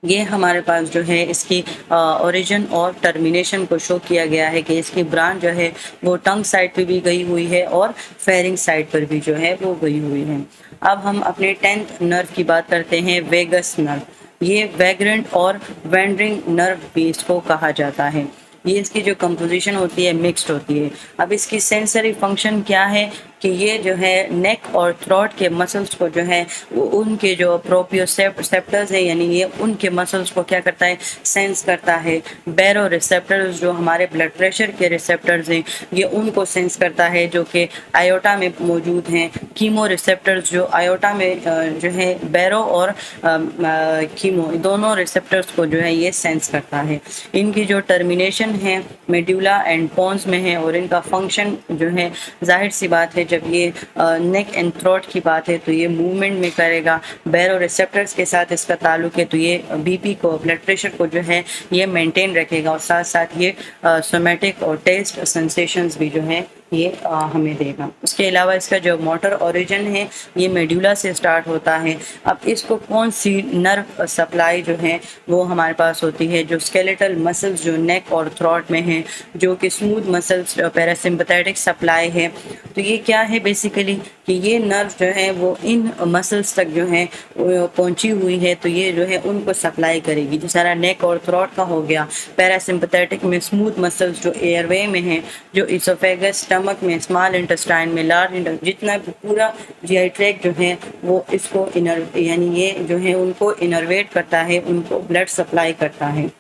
ये हमारे पास जो है इसकी ओरिजिन और टर्मिनेशन को शो किया गया है कि इसकी ब्रांच जो है वो टंग साइड पे भी गई हुई है और फेरिंग साइड पर भी जो है वो गई हुई है। अब हम अपने 10th नर्व की बात करते हैं, वेगस नर्व। ये वैग्रेंट और वेंडरिंग नर्व भी इसको कहा जाता है। ये इसकी जो कंपोजिशन होती है मिक्स्ड होती है। अब इसकी सेंसरी फंक्शन क्या है कि ये जो है नेक और थ्रोट के मसल्स को जो है उनके जो प्रोप्रियोसेप्टर्स है, यानी ये उनके मसल्स को क्या करता है, सेंस करता है। बैरो रिसेप्टर्स जो हमारे ब्लड प्रेशर के रिसेप्टर्स हैं ये उनको सेंस करता है, जो कि आयोटा में मौजूद हैं। कीमो रिसेप्टर्स जो आयोटा में जो है बैरो और कीमो दोनों रिसेप्टर्स को जो है ये सेंस करता है। इनकी जो टर्मिनेशन है मेड्यूला एंड पॉन्स में है, और इनका फंक्शन जो है जाहिर सी बात है जब ये नेक एंड थ्रोट की बात है तो ये मूवमेंट में करेगा। बैरो रिसेप्टर्स के साथ इसका ताल्लुक है, तो ये बीपी को, ब्लड प्रेशर को जो है ये मेंटेन रखेगा, और साथ साथ ये सोमैटिक और टेस्ट सेंसेशंस भी जो है ये हमें देगा। उसके अलावा इसका जो मोटर ओरिजिन है ये मेडुला से स्टार्ट होता है। अब इसको कौन सी नर्व सप्लाई जो है वो हमारे पास होती है, जो स्केलेटल मसल्स जो नेक और थ्रोट में हैं, जो कि स्मूथ मसल्स पैरासिम्पथेटिक सप्लाई है। तो ये क्या है बेसिकली कि ये नर्व जो है वो इन मसल्स तक जो है पहुंची हुई है, तो ये जो है उनको सप्लाई करेगी। जो सारा नेक और थ्रोट का हो गया, पैरासिम्पथेटिक में स्मूथ मसल्स जो एयरवे में है, जो इसोफेगस, स्टमक में, स्मॉल इंटेस्टाइन में, लार्ज इंटेस्टाइन, जितना भी पूरा जीआई ट्रैक्ट जो है वो इसको यानी ये जो है उनको इनर्वेट करता है, उनको ब्लड सप्लाई करता है।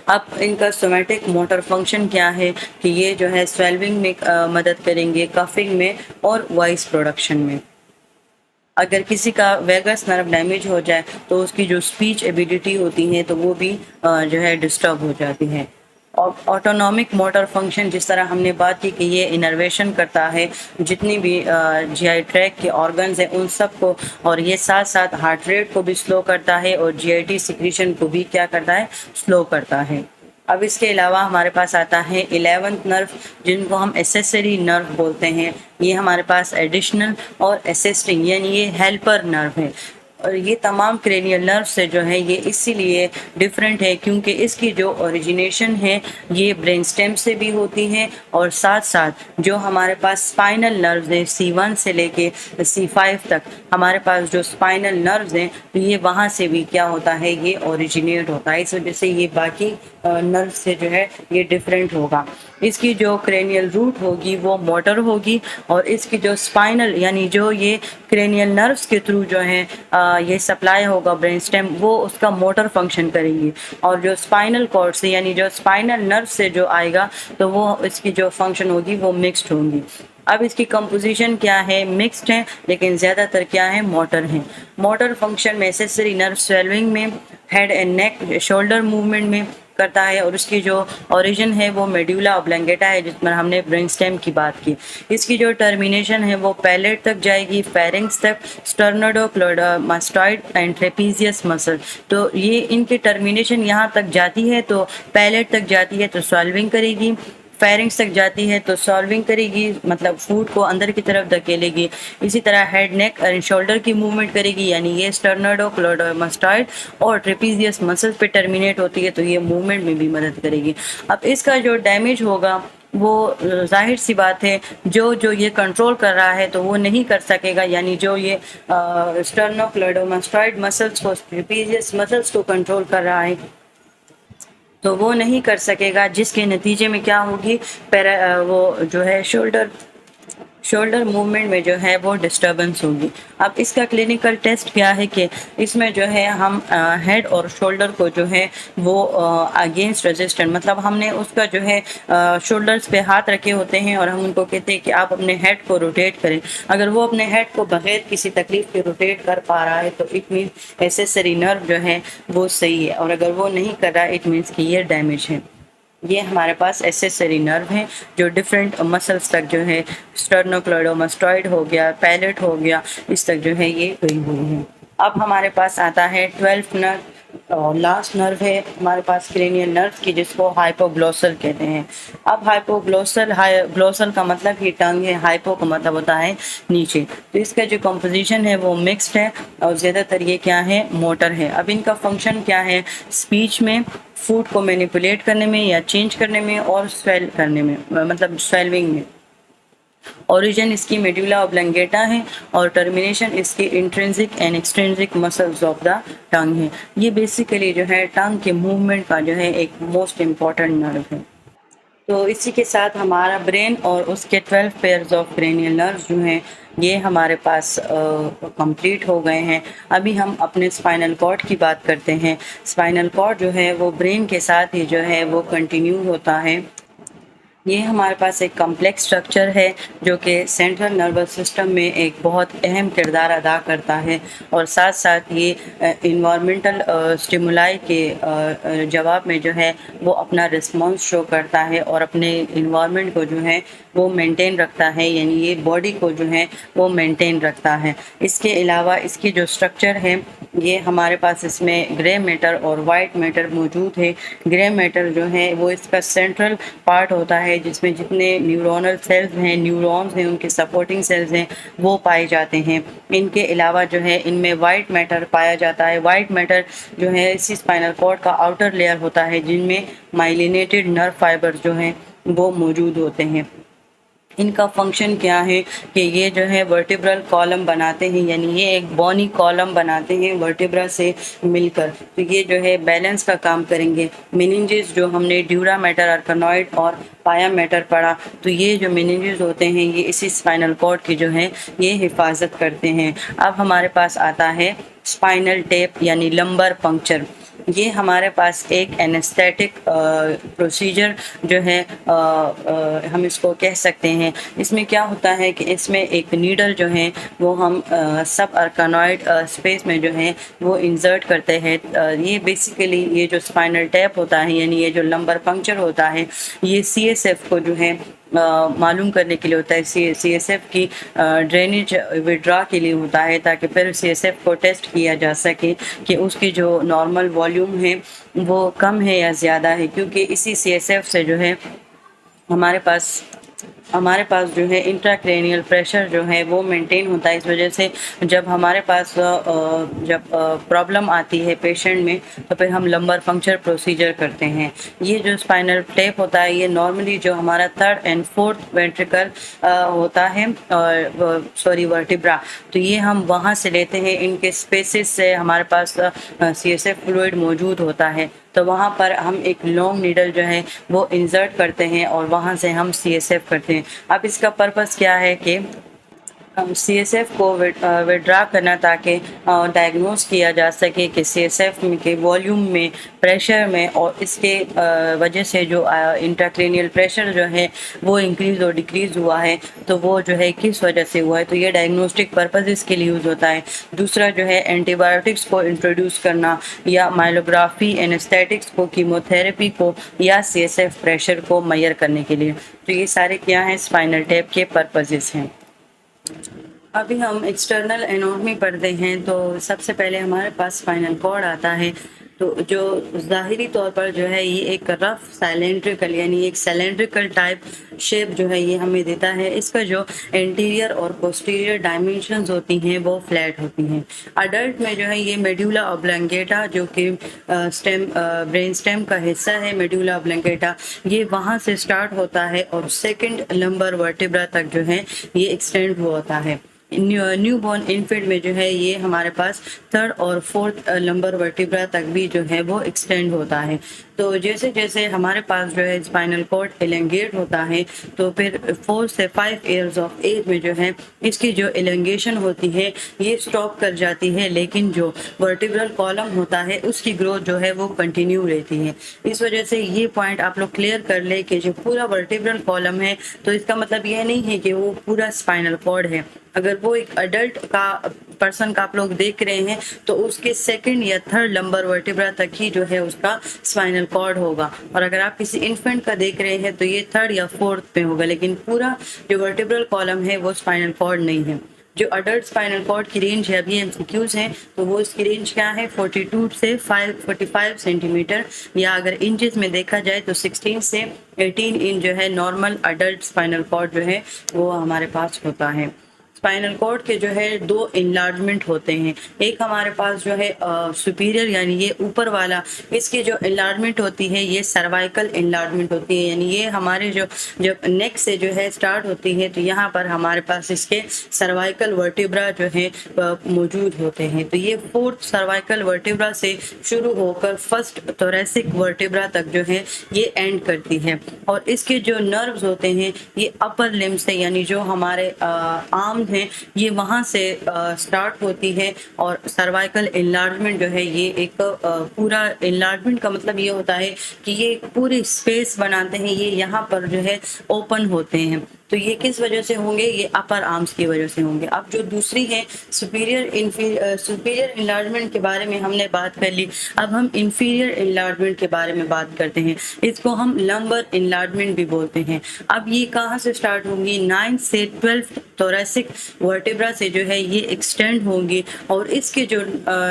अब इनका सोमैटिक मोटर फंक्शन क्या है कि ये जो है स्वेल्विंग में मदद करेंगे, कफिंग में और वॉइस प्रोडक्शन में। अगर किसी का वेगस नर्व डैमेज हो जाए तो उसकी जो स्पीच एबिलिटी होती है तो वो भी जो है डिस्टर्ब हो जाती है। और ऑटोनॉमिक मोटर फंक्शन, जिस तरह हमने बात की कि ये इनर्वेशन करता है जितनी भी जीआई ट्रैक के ऑर्गन्स हैं उन सब को, और ये साथ साथ हार्ट रेट को भी स्लो करता है और जीआईटी सिक्रीशन को भी क्या करता है, स्लो करता है। अब इसके अलावा हमारे पास आता है 11th नर्व, जिनको हम एसेसरी नर्व बोलते हैं। ये हमारे पास एडिशनल और असिस्टिंग यानी ये हेल्पर नर्व है। और ये तमाम क्रेनियल नर्व से जो है ये इसीलिए डिफरेंट है क्योंकि इसकी जो ओरिजिनेशन है ये ब्रेन स्टेम से भी होती है, और साथ साथ जो हमारे पास स्पाइनल नर्व्स हैं C1 से लेके C5 तक हमारे पास जो स्पाइनल नर्व्स हैं तो ये वहाँ से भी क्या होता है, ये ओरिजिनेट होता है। इस वजह से ये बाकी नर्व से जो है ये डिफरेंट होगा। इसकी जो क्रेनियल रूट होगी वो मोटर होगी, और इसकी जो स्पाइनल यानी जो ये क्रेनियल नर्व्स के थ्रू जो है ये सप्लाई होगा ब्रेन स्टेम, वो उसका मोटर फंक्शन करेंगी। और जो स्पाइनल कॉर्ड से यानी जो स्पाइनल नर्व से जो आएगा तो वो इसकी जो फंक्शन होगी वो मिक्स्ड होंगी। अब इसकी कंपोजिशन क्या है, मिक्स्ड है, लेकिन ज़्यादातर क्या है, मोटर है। मोटर फंक्शन में एसेसरी नर्व स्वेलिंग में, head and neck shoulder movement में करता है, और उसकी जो ओरिजिन है वो मेडुला ऑब्लंगेटा है जिसमें हमने ब्रेन स्टेम की बात की। इसकी जो टर्मिनेशन है वो पैलेट तक जाएगी, फेरिंग्स तक, स्टर्नोडोक्लेइडोमास्टॉइड एंड ट्रेपीजियस मसल। तो ये इनकी टर्मिनेशन यहाँ तक जाती है तो पैलेट तक जाती है तो सॉल्विंग करेगी, फेरिंग्स तक जाती है तो सॉल्विंग करेगी, मतलब फूड को अंदर की तरफ धकेलेगी। इसी तरह हेड नेक एंड शोल्डर की मूवमेंट करेगी, यानी ये स्टर्नोडोक्लेइडोमास्टॉइड और ट्रेपीजियस मसल्स पे टर्मिनेट होती है तो ये मूवमेंट में भी मदद करेगी। अब इसका जो डैमेज होगा वो जाहिर सी बात है जो ये कंट्रोल कर रहा है तो वो नहीं कर सकेगा, यानी जो ये स्टर्नोक्लेइडोमास्टॉइड मसल्स को, ट्रेपीजियस मसल्स को कंट्रोल कर रहा है तो वो नहीं कर सकेगा, जिसके नतीजे में क्या होगी, वो जो है शोल्डर मूवमेंट में जो है वो डिस्टर्बेंस होगी। अब इसका क्लिनिकल टेस्ट क्या है कि इसमें जो है हम हेड और शोल्डर को जो है वो अगेंस्ट रेजिस्टेंट, मतलब हमने उसका जो है शोल्डर्स पे हाथ रखे होते हैं और हम उनको कहते हैं कि आप अपने हेड को रोटेट करें। अगर वो अपने हेड को बगैर किसी तकलीफ के रोटेट कर पा रहा है तो इट मीन्स एसेसरी नर्व जो है वो सही है, और अगर वो नहीं कर रहा इट मीन्स कि ये डैमेज है। ये हमारे पास एसेसरी नर्व हैं जो डिफरेंट मसल्स तक जो है, स्टर्नोक्लेइडोमास्टॉइड हो गया, पैलेट हो गया, इस तक जो है ये गई हुई है। अब हमारे पास आता है 12th नर्व, और लास्ट नर्व है हमारे पास क्रेनियल नर्व की, जिसको हाइपोग्लोसल कहते हैं। अब ग्लोसल का मतलब ही टंग है, हाइपो का मतलब होता है नीचे। तो इसका जो कंपोजिशन है वो मिक्स्ड है, और ज़्यादातर ये क्या है, मोटर है। अब इनका फंक्शन क्या है, स्पीच में, फूड को मैनिपुलेट करने में या चेंज करने में, और स्वेल करने में, मतलब स्वेलविंग में। ओरिजिन इसकी मेडुला ऑब्लंगेटा है, और टर्मिनेशन इसकी intrinsic and extrinsic muscles of the tongue है। ये बेसिकली जो है टंग के मूवमेंट का जो है एक मोस्ट इम्पॉर्टेंट नर्व है। तो इसी के साथ हमारा ब्रेन और उसके 12 पेयर्स ऑफ क्रेनियल नर्व्स जो हैं ये हमारे पास कंप्लीट हो गए हैं। अभी हम अपने स्पाइनल कॉर्ड की बात करते हैं। स्पाइनल कॉर्ड जो है वो ब्रेन के साथ ही जो है वो कंटिन्यू होता है। ये हमारे पास एक कॉम्प्लेक्स स्ट्रक्चर है जो कि सेंट्रल नर्वस सिस्टम में एक बहुत अहम किरदार अदा करता है, और साथ साथ ये इन्वायरमेंटल स्टिमुलाई के जवाब में जो है वो अपना रिस्पॉन्स शो करता है और अपने इन्वायरमेंट को जो है वो मेंटेन रखता है, यानी ये बॉडी को जो है वो मेंटेन रखता है। इसके अलावा इसकी जो स्ट्रक्चर है ये हमारे पास इसमें ग्रे मैटर और वाइट मैटर मौजूद है। ग्रे मैटर जो है वो इसका सेंट्रल पार्ट होता है है, जिसमें जितने न्यूरोनल सेल्स हैं, न्यूरॉन्स हैं, उनके सपोर्टिंग सेल्स हैं, वो पाए जाते हैं। इनके अलावा जो है इनमें वाइट मैटर पाया जाता है। वाइट मैटर जो है इसी स्पाइनल कॉर्ड का आउटर लेयर होता है, जिनमें माइलिनेटेड नर्व फाइबर जो हैं वो मौजूद होते हैं। इनका फंक्शन क्या है कि ये जो है वर्टिब्रल कॉलम बनाते हैं, यानी ये एक बोनी कॉलम बनाते हैं वर्टिब्रा से मिलकर। तो ये जो है बैलेंस का काम करेंगे। मेनिंजेस जो हमने ड्यूरा मैटर, आर्कनॉइड और पाया मैटर पढ़ा, तो ये जो मेनिंजेस होते हैं ये इसी स्पाइनल कॉर्ड की जो है ये हिफाजत करते हैं। अब हमारे पास आता है स्पाइनल टेप यानी लंबर पंक्चर। ये हमारे पास एक एनेस्थेटिक प्रोसीजर जो है हम इसको कह सकते हैं। इसमें क्या होता है कि इसमें एक नीडल जो है वो हम सब आर्कनॉइड स्पेस में जो है वो इंसर्ट करते हैं। ये बेसिकली ये जो स्पाइनल टैप होता है, यानी ये जो लंबर पंक्चर होता है, ये सीएसएफ को जो है मालूम करने के लिए होता है। सीएसएफ की ड्रेनेज विड्रा के लिए होता है, ताकि फिर सीएसएफ को टेस्ट किया जा सके कि उसकी जो नॉर्मल वॉल्यूम है वो कम है या ज़्यादा है, क्योंकि इसी सीएसएफ से जो है हमारे पास जो है इंट्राक्रेनियल प्रेशर जो है वो मेंटेन होता है। इस वजह से जब हमारे पास जब प्रॉब्लम आती है पेशेंट में, तो फिर हम लंबर पंक्चर प्रोसीजर करते हैं। ये जो स्पाइनल टेप होता है ये नॉर्मली जो हमारा 3rd and 4th वेंट्रिकल होता है, वर्टिब्रा, तो ये हम वहाँ से लेते हैं। इनके स्पेसिस से हमारे पास सीएसएफ फ्लूइड मौजूद होता है, तो वहाँ पर हम एक लॉन्ग नीडल जो है वो इंसर्ट करते हैं और वहाँ से हम सीएसएफ करते हैं। अब इसका पर्पस क्या है कि सीएसएफ को विड्रा करना, ताकि डायग्नोस किया जा सके कि सीएसएफ के वॉल्यूम में, प्रेशर में और इसके वजह से जो इंट्राक्रेनियल प्रेशर जो है वो इंक्रीज़ और डिक्रीज़ हुआ है, तो वो जो है किस वजह से हुआ है। तो ये डायग्नोस्टिक पर्पसेस के लिए यूज़ होता है। दूसरा जो है एंटीबायोटिक्स को इंट्रोड्यूस करना, या माइलोग्राफी, एनेस्थेटिक्स को, कीमोथेरेपी को, या सीएसएफ प्रेशर को मेजर करने के लिए। तो ये सारे क्या हैं, स्पाइनल टैप के पर्पसेस हैं। अभी हम एक्सटर्नल एनाटॉमी पढ़ते हैं। तो सबसे पहले हमारे पास स्पाइनल कॉर्ड आता है, तो जो ज़ाहिरी तौर पर जो है ये एक रफ साइलेंड्रिकल यानी एक सिलेंड्रिकल टाइप शेप जो है ये हमें देता है। इसका जो एंटीरियर और पोस्टीरियर डायमेंशंस होती हैं वो फ्लैट होती हैं। अडल्ट में जो है ये मेडुला ऑब्लंगेटा, जो कि ब्रेन स्टेम का हिस्सा है, मेडुला ऑब्लंगेटा, ये वहाँ से स्टार्ट होता है और 2nd लंबर वर्टिब्रा तक जो है ये एक्सटेंड हुआ होता है। न्यू बॉर्न इन्फेंट में जो है ये हमारे पास 3rd और 4th लंबर वर्टिब्रा तक भी जो है वो एक्सटेंड होता है। तो जैसे जैसे हमारे पास जो है स्पाइनल कॉर्ड एलेंगेट होता है, तो फिर 4 से 5 ईयर्स ऑफ एज में जो है इसकी जो एलेंगेशन होती है ये स्टॉप कर जाती है, लेकिन जो वर्टिब्रल कॉलम होता है उसकी ग्रोथ जो है वो कंटिन्यू रहती है। इस वजह से ये पॉइंट आप लोग क्लियर कर ले कि जो पूरा वर्टिब्रल कॉलम है, तो इसका मतलब यह नहीं है कि वो पूरा स्पाइनल कॉर्ड है। अगर वो एक अडल्ट का पर्सन का आप लोग देख रहे हैं, तो उसके 2nd या 3rd लंबर वर्टिब्रा तक ही जो है उसका स्पाइनल कॉर्ड होगा। और अगर आप किसी इन्फेंट का देख रहे हैं तो ये 3rd या 4th पे होगा, लेकिन पूरा जो वर्टिब्रल कॉलम है वो स्पाइनल कॉर्ड नहीं है। जो अडल्ट स्पाइनल कॉर्ड की रेंज है, अभी एमसीक्यूज हैं, तो वो इसकी रेंज क्या है, 42 से 45 सेंटीमीटर, या अगर इंचेस में देखा जाए तो 16 से 18 इंच जो है नॉर्मल अडल्ट स्पाइनल कॉर्ड जो है वो हमारे पास होता है। स्पाइनल कॉर्ड के जो है 2 इनलार्जमेंट होते हैं। एक हमारे पास जो है सुपीरियर यानी ये ऊपर वाला, इसकी जो इनलार्जमेंट होती है ये सर्वाइकल इनलार्जमेंट होती है, यानी ये हमारे जो जब नेक से जो है स्टार्ट होती है, तो यहाँ पर हमारे पास इसके सर्वाइकल वर्टिब्रा जो है मौजूद होते हैं। तो ये 4th सर्वाइकल वर्टिब्रा से शुरू होकर 1st थोरेसिक वर्टिब्रा तक जो है ये एंड करती है। और इसके जो नर्व्स होते हैं ये अपर लिम्ब से, यानी जो हमारे आर्म हैं, ये वहाँ से स्टार्ट होती है। और सर्वाइकल इनलार्जमेंट जो है ये एक पूरा इनलार्जमेंट का मतलब ये होता है कि ये पूरी स्पेस बनाते हैं, ये यहाँ पर जो है ओपन होते हैं। तो ये किस वजह से होंगे, ये अपर आर्म्स की वजह से होंगे। अब जो दूसरी है सुपीरियर इनलार्जमेंट के बारे में हमने बात कर ली, अब हम इंफीरियर इनलार्जमेंट के बारे में बात करते हैं। इसको हम लंबर इनलार्जमेंट भी बोलते हैं। अब ये कहाँ से स्टार्ट होंगी, 9 से 12 थोरैसिक वर्टेब्रा से जो है ये एक्सटेंड होंगी और इसके जो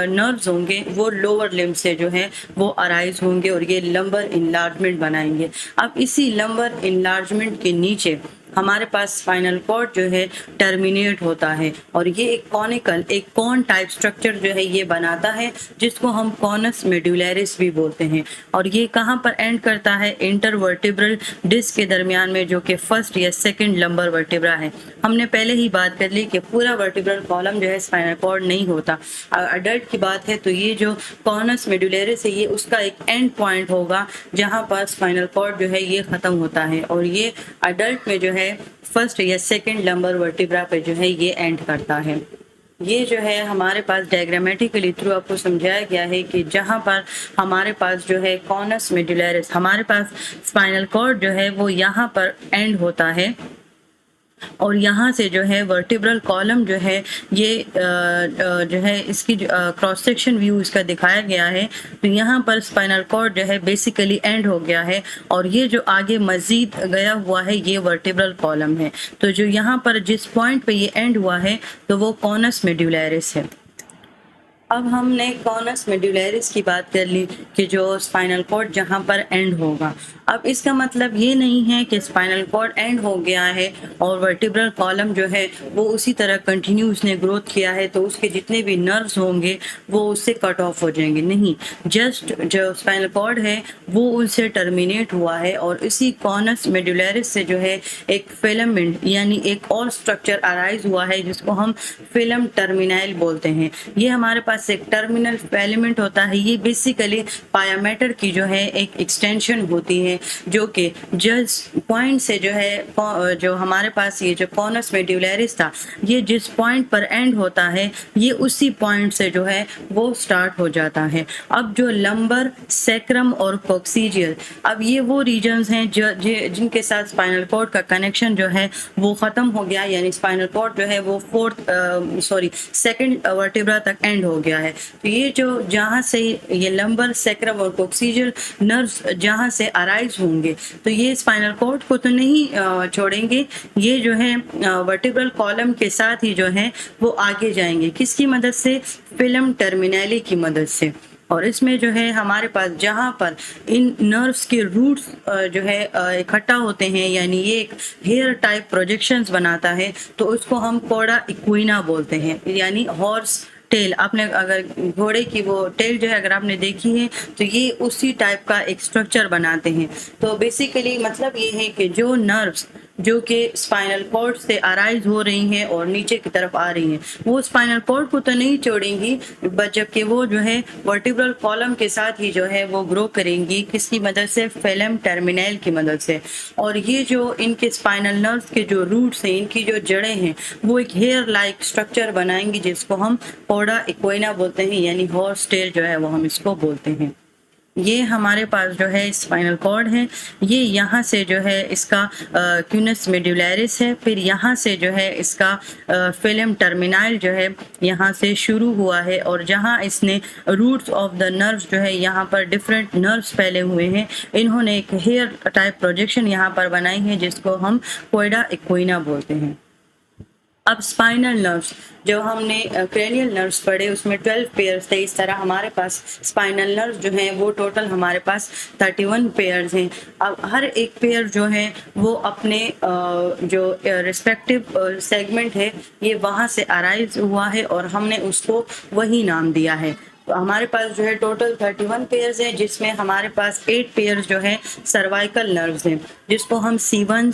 नर्व्स होंगे वो लोअर लिम्ब से जो है वो अराइज होंगे और ये लंबर इनलार्जमेंट बनाएंगे। अब इसी लंबर इनलार्जमेंट के नीचे हमारे पास स्पाइनल कॉर्ड जो है टर्मिनेट होता है और ये एक कॉनिकल, एक कॉन टाइप स्ट्रक्चर जो है ये बनाता है, जिसको हम कॉनस मेडुलरिस भी बोलते हैं। और ये कहाँ पर एंड करता है, इंटरवर्टिब्रल डिस्क के दरमियान में, जो कि फर्स्ट या सेकंड लंबर वर्टिब्रा है। हमने पहले ही बात कर ली कि पूरा वर्टिब्रल कॉलम जो है स्पाइनल कॉर्ड नहीं होता। अडल्ट की बात है तो ये जो कॉनस मेडुलरिस है ये उसका एक एंड पॉइंट होगा जहाँ पर स्पाइनल कॉर्ड जो है ये खत्म होता है और ये अडल्ट में जो है फर्स्ट या सेकंड लंबर वर्टिब्रा पे जो है ये एंड करता है। ये जो है हमारे पास डायग्रामेटिकली थ्रू आपको समझाया गया है कि जहाँ पर हमारे पास जो है कॉनस मेडुलरिस, हमारे पास स्पाइनल कॉर्ड जो है वो यहाँ पर एंड होता है और यहाँ से जो है वर्टिब्रल कॉलम जो है ये जो है इसकी क्रॉस सेक्शन व्यू इसका दिखाया गया है। तो यहाँ पर स्पाइनल कॉर्ड जो है बेसिकली एंड हो गया है और ये जो आगे मजीद गया हुआ है ये वर्टिब्रल कॉलम है। तो जो यहाँ पर जिस पॉइंट पे ये एंड हुआ है तो वो कॉनस मेडुलरिस है। अब हमने कॉनस मेडुलरिस की बात कर ली कि जो स्पाइनल कॉर्ड जहाँ पर एंड होगा। अब इसका मतलब ये नहीं है कि स्पाइनल कॉर्ड एंड हो गया है और वर्टिब्रल कॉलम जो है वो उसी तरह कंटिन्यू उसने ग्रोथ किया है तो उसके जितने भी नर्व्स होंगे वो उससे कट ऑफ हो जाएंगे, नहीं। जस्ट जो स्पाइनल कॉर्ड है वो उससे टर्मिनेट हुआ है और इसी कॉनस मेडुलरिस से जो है एक फिलामेंट यानी एक और स्ट्रक्चर अराइज हुआ है जिसको हम फिलम टर्मिनल बोलते हैं। ये हमारे पास एक टर्मिनल फिलामेंट होता है। ये बेसिकली पायामेटर की जो है एक एक्सटेंशन होती है जो कि जिस पॉइंट से जो है जो हमारे पास ये जो कॉनस मेडुलरिस था ये जिस पॉइंट पर एंड होता है ये उसी पॉइंट से जो है वो स्टार्ट हो जाता है। अब जो लंबर, सैक्रम और कोक्सीजियल, अब ये वो रीजन्स हैं जो जिनके साथ स्पाइनल कॉर्ड का कनेक्शन जो है वो ख़त्म हो गया, यानी स्पाइनल कॉर्ड जो है वो सेकंड वर्टिब्रा तक एंड हो गया है। तो ये जो जहाँ से ये लंबर, सैक्रम और कोक्सीजियल नर्व्स जहाँ से अराइज होंगे तो ये स्पाइनल कॉर्ड को तो नहीं छोड़ेंगे, ये जो है वर्टिब्रल कॉलम के साथ ही जो है वो आगे जाएंगे। किसकी मदद से, फिलम टर्मिनली की मदद से। और इसमें जो है हमारे पास जहाँ पर इन नर्व्स के रूट्स जो है इकट्ठा होते हैं यानी ये एक हेयर टाइप प्रोजेक्शंस बनाता है तो उसको हम कोडा इक्विना बोलते हैं, यानी हॉर्स टेल। आपने अगर घोड़े की वो टेल जो है अगर आपने देखी है तो ये उसी टाइप का एक स्ट्रक्चर बनाते हैं। तो बेसिकली मतलब ये है कि जो नर्व्स जो कि स्पाइनल कॉर्ड से अराइज हो रही हैं और नीचे की तरफ आ रही हैं वो स्पाइनल कॉर्ड को तो नहीं छोड़ेंगी जबकि वो जो है वर्टिब्रल कॉलम के साथ ही जो है वो ग्रो करेंगी। किसकी मदद से, फिलम टर्मिनल की मदद से। और ये जो इनके स्पाइनल नर्व्स के जो रूट्स हैं, इनकी जो जड़ें हैं वो एक हेयर लाइक स्ट्रक्चर बनाएंगी जिसको हम कोडा इक्विना बोलते हैं, यानी हॉर्स टेल जो है वो हम इसको बोलते हैं। ये हमारे पास जो है स्पाइनल कॉर्ड है, ये यहाँ से जो है इसका क्यूनस मेडुलरिस है, फिर यहाँ से जो है इसका फिलम टर्मिनल जो है यहाँ से शुरू हुआ है और जहाँ इसने रूट्स ऑफ द नर्व्स जो है यहाँ पर डिफरेंट नर्व्स फैले हुए हैं, इन्होंने एक हेयर टाइप प्रोजेक्शन यहाँ पर बनाई है जिसको हम कोडा इक्विना बोलते हैं। अब स्पाइनल नर्व्स जो हमने क्रेनियल नर्व्स पढ़े उसमें 12 पेयर्स थे। इस तरह हमारे पास स्पाइनल नर्व्स जो हैं वो टोटल हमारे पास 31 पेयर्स हैं। अब हर एक पेयर जो है वो अपने जो रिस्पेक्टिव सेगमेंट है ये वहाँ से अराइज हुआ है और हमने उसको वही नाम दिया है। तो हमारे पास जो है टोटल 31 पेयर्स हैं जिसमें हमारे पास 8 पेयर्स जो है सर्वाइकल नर्व्स हैं जिसको हम C1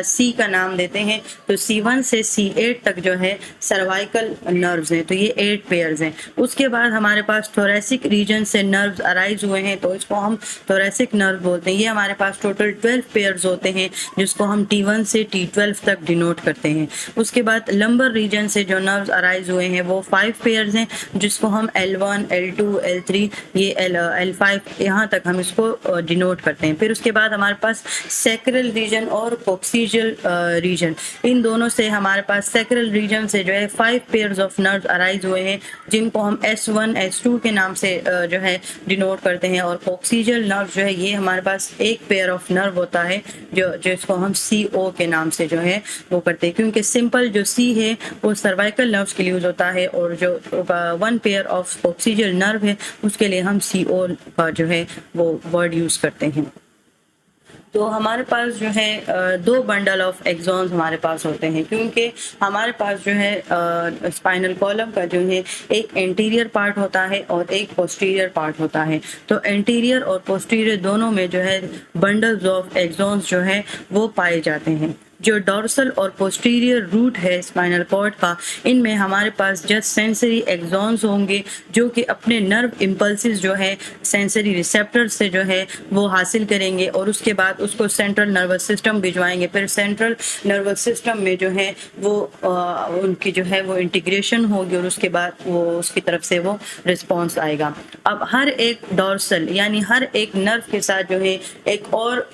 C का नाम देते हैं। तो C1 से C8 तक जो है सर्वाइकल नर्व्स हैं, तो ये 8 पेयर्स हैं। उसके बाद हमारे पास थोरैसिक रीजन से नर्व्स अराइज हुए हैं तो इसको हम थोरैसिक नर्व बोलते हैं। ये हमारे पास टोटल 12 पेयर्स होते हैं जिसको हम T1 से T12 तक डिनोट करते हैं। उसके बाद लंबर रीजन से जो नर्व्स अराइज हुए हैं वो 5 पेयर्स हैं जिसको हम L1, L2 L3 ये L5 यहाँ तक हम इसको डिनोट करते हैं। फिर उसके बाद हमारे पास सैक्रल रीजन और कॉक्सिजियल रीजन, इन दोनों से हमारे पास सैक्रल रीजन से जो है 5 पेयर्स ऑफ नर्व अराइज हुए हैं, जिनको हम S1 S2 के नाम से जो है डिनोट करते हैं। और कॉक्सिजियल नर्व जो है ये हमारे पास एक पेयर ऑफ नर्व होता है जो जिसको हम CO के नाम से जो है वो करते हैं, क्योंकि सिंपल जो C है वो सर्वाइकल नर्व्स के लिए यूज होता है और जो 1 पेयर ऑफ कॉक्सिजियल नर्व है उसके लिए हम CO का जो है वो वर्ड यूज करते हैं। तो हमारे पास जो है 2 बंडल ऑफ एक्सॉन्स हमारे पास होते हैं, क्योंकि हमारे पास जो है स्पाइनल कॉलम का जो है एक एंटीरियर पार्ट होता है और एक पोस्टीरियर पार्ट होता है। तो एंटीरियर और पोस्टीरियर दोनों में जो है बंडल्स ऑफ एक्सॉन्स जो है वो पाए जाते हैं। जो डॉर्सल और पोस्टीरियर रूट है स्पाइनल कॉर्ड का, इनमें हमारे पास जस्ट सेंसरी एक्सॉन्स होंगे जो कि अपने नर्व इम्पल्सिस जो है सेंसरी रिसेप्टर से जो है वो हासिल करेंगे और उसके बाद उसको सेंट्रल नर्वस सिस्टम भिजवाएंगे। फिर सेंट्रल नर्वस सिस्टम में जो है वो उनकी जो है वो इंटीग्रेशन होगी और उसके बाद वो उसकी तरफ से वो रिस्पॉन्स आएगा। अब हर एक डॉर्सल यानी हर एक नर्व के साथ जो है एक और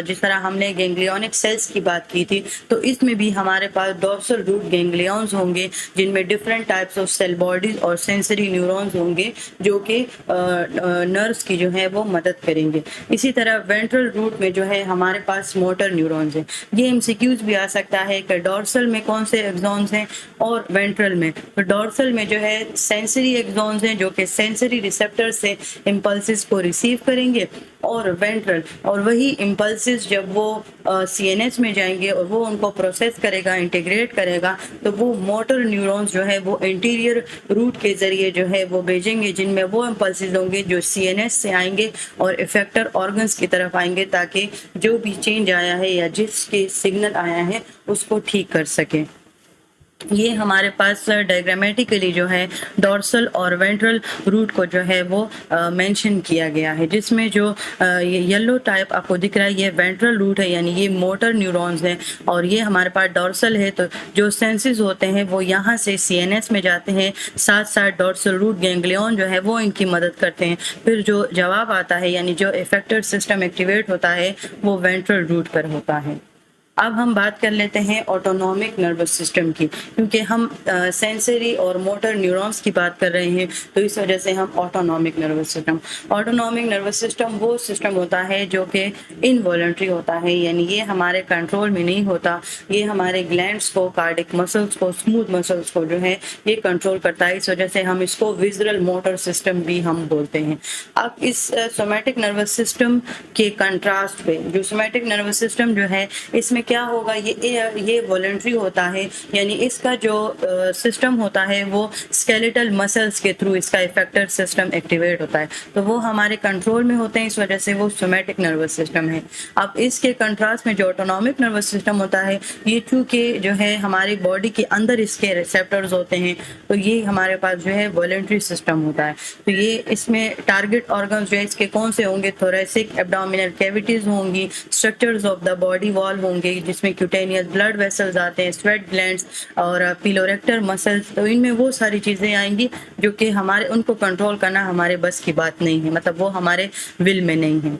जिस तरह हमने गैंग्लियोनिक सेल्स की बात की थी, तो इसमें भी हमारे पास डॉर्सल रूट गैंग्लियंस होंगे जिनमें different types of cell bodies और सेंसरी न्यूरॉन्स होंगे जो कि नर्व्स की जो है वो मदद करेंगे। इसी तरह वेंट्रल रूट में जो है हमारे पास मोटर न्यूरॉन्स हैं। ये एमसीक्यूज भी आ सकता है कि डॉर्सल में कौन से एक्सॉन्स हैं और वेंट्रल में। तो डॉर्सल में जो है सेंसरी एक्सॉन्स हैं जो कि सेंसरी रिसेप्टर से इम्पल्सिस को रिसीव करेंगे, और वेंट्रल और वही इम्पल्सिस जब वो CNS में जाएंगे और वो उनको प्रोसेस करेगा, इंटीग्रेट करेगा, तो वो मोटर न्यूरॉन्स जो है वो इंटीरियर रूट के जरिए जो है वो भेजेंगे, जिनमें वो इम्पल्सिस होंगे जो CNS से आएंगे और इफेक्टर ऑर्गन्स की तरफ आएंगे ताकि जो भी चेंज आया है या जिसके सिग्नल आया है उसको ठीक कर सके। ये हमारे पास डायग्रामेटिकली जो है डॉर्सल और वेंट्रल रूट को जो है वो मेंशन किया गया है, जिसमें जो ये येलो टाइप आपको दिख रहा है ये वेंट्रल रूट है, यानी ये मोटर न्यूरॉन्स हैं, और ये हमारे पास डॉर्सल है। तो जो सेंसेस होते हैं वो यहाँ से CNS में जाते हैं, साथ साथ डॉर्सल रूट गैंग्लियन जो है वो इनकी मदद करते हैं। फिर जो जवाब आता है यानी जो इफेक्टर सिस्टम एक्टिवेट होता है वो वेंट्रल रूट पर होता है। अब हम बात कर लेते हैं ऑटोनॉमिक नर्वस सिस्टम की, क्योंकि हम सेंसरी और मोटर न्यूरॉन्स की बात कर रहे हैं, तो इस वजह से हम ऑटोनॉमिक नर्वस सिस्टम वो सिस्टम होता है जो कि इनवॉलंटरी होता है, यानी ये हमारे कंट्रोल में नहीं होता। ये हमारे ग्लैंड्स को, कार्डिक मसल्स को, स्मूथ मसल्स को जो है ये कंट्रोल करता है। इस वजह से हम इसको विजुअल मोटर सिस्टम भी हम बोलते हैं। अब इस सोमैटिक नर्वस सिस्टम के कंट्रास्ट पे जो सोमैटिक नर्वस सिस्टम जो है इसमें क्या होगा, ये वॉलंटरी होता है, यानी इसका जो सिस्टम होता है वो स्केलेटल मसल्स के थ्रू इसका इफेक्टर सिस्टम एक्टिवेट होता है, तो वो हमारे कंट्रोल में होते हैं। इस वजह से वो सोमैटिक नर्वस सिस्टम है। अब इसके कंट्रास्ट में जो ऑटोनॉमिक नर्वस सिस्टम होता है, ये चूंकि जो है हमारी बॉडी के अंदर इसके रिसेप्टर्स होते हैं, तो ये हमारे पास जो है वॉलंटरी सिस्टम होता है। तो ये इसमें टारगेट ऑर्गन्स जो है इसके कौन से होंगे, थोरेसिक एब्डोमिनल कैविटीज होंगी, structures of the body wall होंगे जिसमें क्यूटेनियस ब्लड वेसल्स आते हैं, स्वेट ग्लैंड्स और पिलोरेक्टर मसल्स। तो इनमें वो सारी चीज़ें आएंगी जो कि हमारे उनको कंट्रोल करना हमारे बस की बात नहीं है, मतलब वो हमारे विल में नहीं है।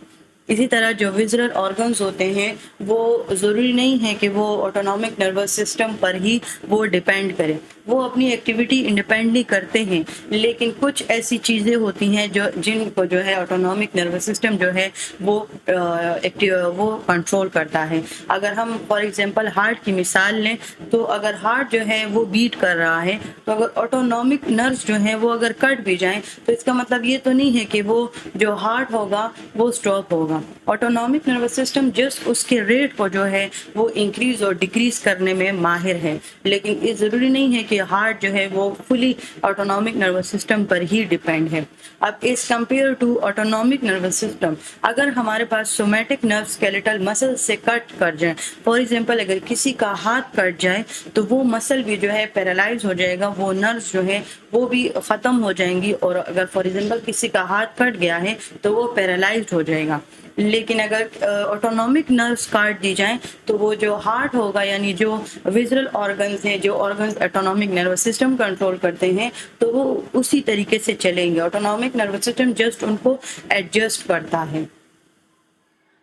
इसी तरह जो विजुअल ऑर्गन्स होते हैं वो ज़रूरी नहीं है कि वो ऑटोनॉमिक नर्वस सिस्टम पर ही वो डिपेंड करें, वो अपनी एक्टिविटी इंडिपेंडेंटली करते हैं, लेकिन कुछ ऐसी चीज़ें होती हैं जो जिनको जो है ऑटोनॉमिक नर्वस सिस्टम जो है वो कंट्रोल करता है। अगर हम फॉर एग्जांपल हार्ट की मिसाल लें, तो अगर हार्ट जो है वो बीट कर रहा है, तो अगर ऑटोनॉमिक नर्व्स जो है वो अगर कट भी जाएं, तो इसका मतलब ये तो नहीं है कि वो जो हार्ट होगा वो स्टॉप होगा। ऑटोनॉमिक नर्वस सिस्टम जस्ट उसके रेट को जो है वो इंक्रीज और डिक्रीज करने में माहिर है, लेकिन ये ज़रूरी नहीं है कि हार्ट जो है वो फुली ऑटोनॉमिक नर्वस सिस्टम पर ही डिपेंड है। अब इस compare to autonomic nervous system, अगर हमारे पास सोमैटिक नर्व स्केलेटल मसल से कट कर जाए, फॉर एग्जांपल अगर किसी का हाथ कट जाए तो वो मसल भी जो है पैरालाइज हो जाएगा, वो नर्व्स जो है वो भी ख़त्म हो जाएंगी, और अगर फॉर एग्जांपल किसी का हाथ कट गया है तो वो पैरालाइज्ड हो जाएगा। लेकिन अगर ऑटोनॉमिक नर्व्स काट दी जाएं तो वो जो हार्ट होगा यानी जो विजुअल ऑर्गन्स हैं, जो organs autonomic nervous system control करते हैं, तो वो उसी तरीके से चलेंगे। ऑटोनॉमिक नर्वस सिस्टम जस्ट उनको एडजस्ट करता है।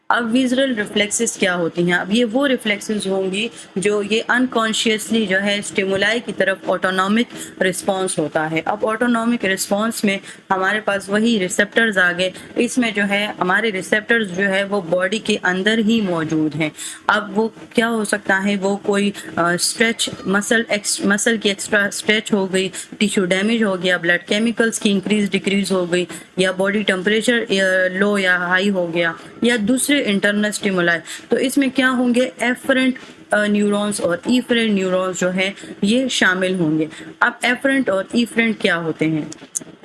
अब विजुअल रिफ्लेक्सेस क्या होती हैं? अब ये वो रिफ्लेक्सेस होंगी जो ये अनकॉन्शियसली जो है स्टिमुलाई की तरफ ऑटोनॉमिक रिस्पांस होता है। अब ऑटोनॉमिक रिस्पांस में हमारे पास वही रिसेप्टर्स आ गए। इसमें जो है हमारे रिसेप्टर्स जो है वो बॉडी के अंदर ही मौजूद हैं। अब वो क्या हो सकता है, वो कोई स्ट्रेच मसल की एक्स्ट्रा स्ट्रेच हो गई, टिश्यू डैमेज हो गया, ब्लड केमिकल्स की इंक्रीज डिक्रीज हो गई, या बॉडी टेम्परेचर लो या हाई हो गया, या दूसरे इंटरनल स्टिमुलाई। तो इसमें क्या होंगे, एफरेंट न्यूरॉन्स और इफरेंट न्यूरॉन्स जो है ये शामिल होंगे। अब एफरेंट और इफरेंट क्या होते हैं?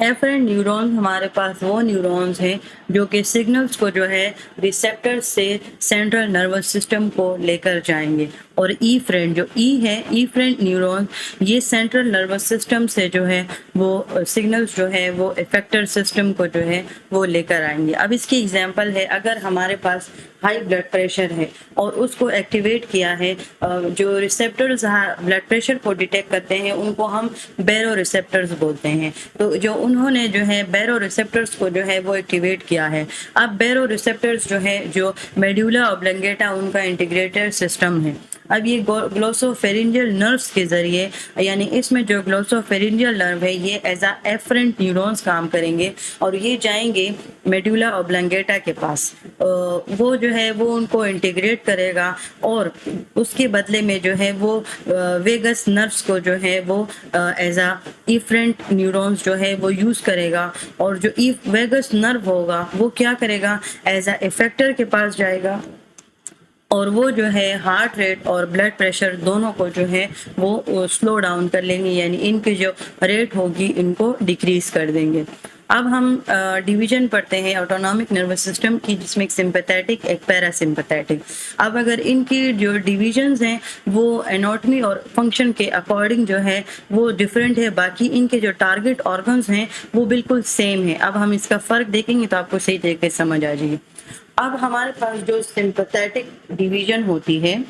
एफरेंट न्यूरॉन्स हमारे पास वो न्यूरॉन्स हैं जो कि सिग्नल्स को जो है रिसेप्टर से सेंट्रल नर्वस सिस्टम को लेकर जाएंगे, और इफरेंट जो है, इफरेंट न्यूरॉन्स ये सेंट्रल नर्वस सिस्टम से जो है वो सिग्नल्स जो है वो इफेक्टर सिस्टम को जो है वो लेकर आएंगे। अब इसकी एग्जांपल है, अगर हमारे पास हाई ब्लड प्रेशर है और उसको एक्टिवेट किया है, जो रिसेप्टर्स ब्लड प्रेशर को डिटेक्ट करते हैं उनको हम बैरो रिसेप्टर्स बोलते हैं। तो जो उन्होंने जो है बैरो रिसेप्टर्स को जो है वो एक्टिवेट किया है। अब बैरो रिसेप्टर्स जो है, जो मेडुला ऑब्लंगेटा उनका इंटीग्रेटेड सिस्टम है। अब ये ग्लोसोफेरिंजियल नर्व्स के जरिए, यानी इसमें जो ग्लोसोफेरिंजियल नर्व है ये एज अ एफरेंट न्यूरॉन्स काम करेंगे और ये जाएंगे मेडुला ऑब्लंगेटा के पास। वो जो है वो उनको इंटीग्रेट करेगा और उसके बदले में जो है वो वेगस नर्व्स को जो है वो एज अ इफरेंट न्यूरॉन्स जो है वो यूज करेगा, और जो वेगस नर्व होगा वो क्या करेगा, एज अ इफेक्टर के पास जाएगा और वो जो है हार्ट रेट और ब्लड प्रेशर दोनों को जो है वो स्लो डाउन कर लेंगे, यानी इनकी जो रेट होगी इनको डिक्रीज कर देंगे। अब हम डिवीजन पढ़ते हैं ऑटोनॉमिक नर्वस सिस्टम की, जिसमें एक सिंपैथेटिक एक पैरासिम्पैथेटिक। अब अगर इनकी जो डिवीजन्स हैं वो एनाटॉमी और फंक्शन के अकॉर्डिंग जो है वो डिफरेंट है, बाकी इनके जो टारगेट ऑर्गन्स हैं वो बिल्कुल सेम है। अब हम इसका फ़र्क देखेंगे तो आपको सही तरीके से समझ आ जाएगी। अब हमारे पास जो सिंपैथेटिक डिवीजन होती है,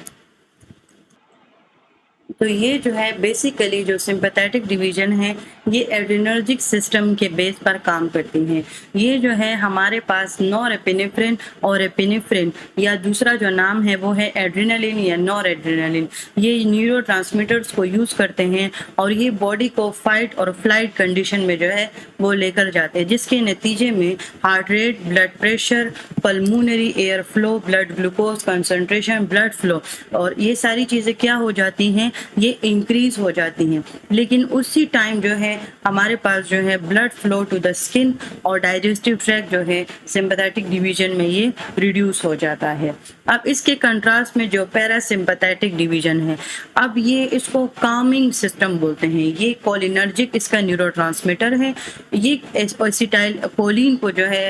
तो ये जो है बेसिकली जो सिंपैथेटिक डिवीजन है ये एड्रेनर्जिक सिस्टम के बेस पर काम करती हैं। ये जो है हमारे पास नॉरएपिनेफ्रिन और एपिनेफ्रिन, या दूसरा जो नाम है वो है एड्रेनालिन या नॉरएड्रेनालिन, ये न्यूरोट्रांसमीटर्स को यूज करते हैं और ये बॉडी को फाइट और फ्लाइट कंडीशन में जो है वो लेकर जाते हैं, जिसके नतीजे में heart rate, blood pressure, pulmonary air flow, blood glucose concentration, blood flow, और ये सारी चीज़ें क्या हो जाती हैं, ये इंक्रीज हो जाती हैं। लेकिन उसी टाइम जो है हमारे पास जो है blood flow to the skin और डाइजेस्टिव ट्रैक्ट जो है सिंपैथेटिक डिवीजन में ये रिड्यूस हो जाता है। अब इसके कंट्रास्ट में जो पैरासिम्पैथेटिक डिवीजन है, अब ये इसको कामिंग सिस्टम बोलते हैं। ये कोलिनर्जिक इसका न्यूरोट्रांसमीटर है, ये एसिटाइल कोलिन को जो है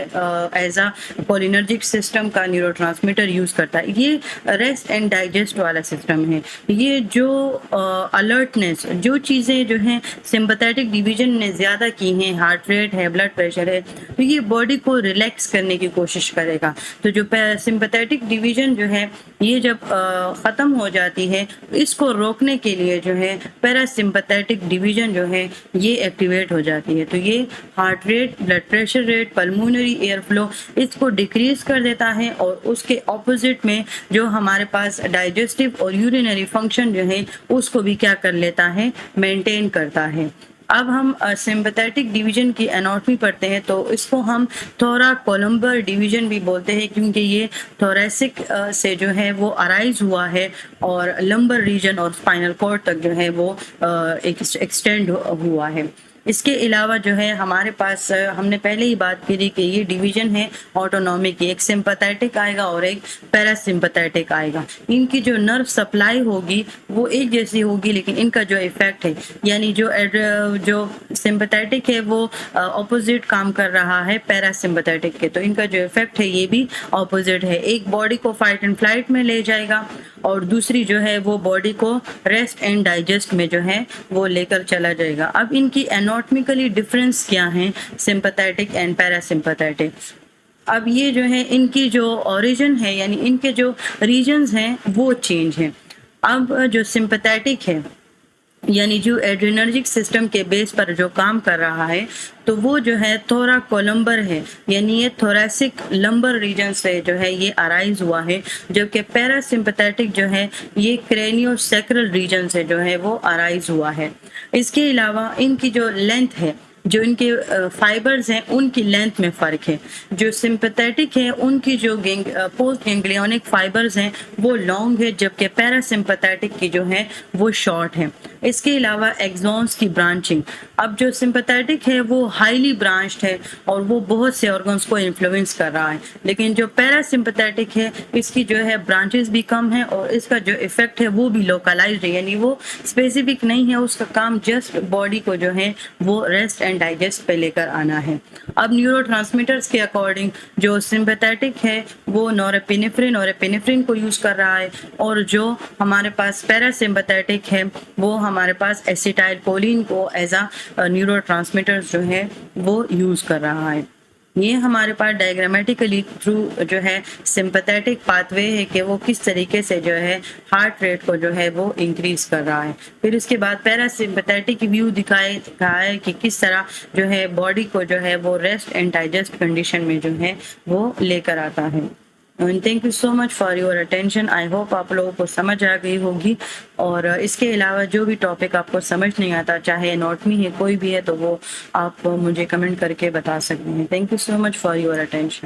एज अ कोलिनर्जिक सिस्टम का न्यूरोट्रांसमीटर यूज करता है। ये रेस्ट एंड डाइजेस्ट वाला सिस्टम है। ये जो अलर्टनेस, जो चीज़ें जो हैं सिंपैथेटिक डिवीजन ने ज़्यादा की हैं, हार्ट रेट है, ब्लड प्रेशर है, तो ये बॉडी को रिलैक्स करने की कोशिश करेगा। तो जो सिंपैथेटिक डिवीजन जो है ये जब ख़त्म हो जाती है, इसको रोकने के लिए जो है पैरासिम्पैथेटिक डिवीजन जो है ये एक्टिवेट हो जाती है। तो ये heart rate, blood pressure rate, pulmonary air flow इसको डिक्रीज कर देता है, और उसके ऑपोजिट में जो हमारे पास डाइजेस्टिव और यूरिनरी फंक्शन जो है उसको भी क्या कर लेता है, मेंटेन करता है। अब हम सिंपैथेटिक डिवीजन की एनाटॉमी पढ़ते हैं, तो इसको हम थोराकोलम्बर डिवीजन भी बोलते हैं, क्योंकि ये थोरेसिक से जो है वो अराइज हुआ है और लंबर रीजन और स्पाइनल कॉर्ड तक जो है वो एक्सटेंड हुआ है। इसके अलावा जो है हमारे पास हमने पहले ही बात करी कि ये डिवीजन है ऑटोनॉमिक की, एक सिंपैथेटिक आएगा और एक पैरासिम्पैथेटिक आएगा। इनकी जो नर्व सप्लाई होगी वो एक जैसी होगी, लेकिन इनका जो इफेक्ट है, यानी जो सिंपैथेटिक है वो ऑपोजिट काम कर रहा है पैरासिम्पैथेटिक के, तो इनका जो इफेक्ट है ये भी ऑपोजिट है। एक बॉडी को फाइट एंड फ्लाइट में ले जाएगा और दूसरी जो है वो बॉडी को रेस्ट एंड डाइजेस्ट में जो है वो लेकर चला जाएगा। अब इनकी एनाटॉमिकली डिफरेंस क्या है सिंपैथेटिक एंड पैरासिम्पैथेटिक? अब ये जो है इनकी जो ओरिजिन है यानी इनके जो रीजन्स हैं वो चेंज हैं। अब जो सिंपैथेटिक है यानी जो एड्रेनर्जिक सिस्टम के बेस पर जो काम कर रहा है तो वो जो है थोरा कोलम्बर है, यानी ये थोरेसिक लंबर रीजन से जो है ये अराइज हुआ है, जबकि पैरासिम्पैथेटिक जो है ये क्रेनियोसैक्रल रीजन से जो है वो अराइज हुआ है। इसके अलावा इनकी जो लेंथ है, जो इनके फाइबर्स हैं उनकी लेंथ में फ़र्क है। जो सिंपैथेटिक है उनकी जो पोस्ट गैंग्लियोनिक फाइबर्स हैं वो लॉन्ग है, जबकि पैरासिम्पैथेटिक की जो है वो शॉर्ट है। इसके अलावा एक्सॉन्स की ब्रांचिंग, अब जो सिंपैथेटिक है वो हाईली ब्रांच्ड है और वो बहुत से ऑर्गन्स को इन्फ्लुएंस कर रहा है, लेकिन जो पैरासिम्पैथेटिक है इसकी जो है ब्रांचेस भी कम है और इसका जो इफेक्ट है वो भी लोकलाइज्ड है, यानी वो स्पेसिफिक नहीं है, उसका काम जस्ट बॉडी को जो है वो रेस्ट एंड डाइजेस्ट पे लेकर आना है। अब न्यूरोट्रांसमीटर्स के अकॉर्डिंग जो सिंपैथेटिक है वो नॉरेपिनेफ्रिन को यूज कर रहा है और जो हमारे पास पैरासिम्पैथेटिक है वो हमारे पास एसिटाइलकोलिन को एज अ न्यूरोट्रांसमीटर्स जो है वो यूज कर रहा है। ये हमारे पास डायग्रामेटिकली थ्रू जो है सिंपैथेटिक पाथवे है कि वो किस तरीके से जो है हार्ट रेट को जो है वो इंक्रीज कर रहा है। फिर उसके बाद पैरासिम्पैथेटिक व्यू दिखाया है कि किस तरह जो है बॉडी को जो है वो रेस्ट एंड डाइजेस्ट कंडीशन में जो है वो लेकर आता है। And thank you so much for your attention. I hope आप लोगों को समझ आ गई होगी, और इसके अलावा जो भी टॉपिक आपको समझ नहीं आता, चाहे एनाटॉमी है कोई भी है, तो वो आप मुझे कमेंट करके बता सकते हैं। Thank you so much for your attention.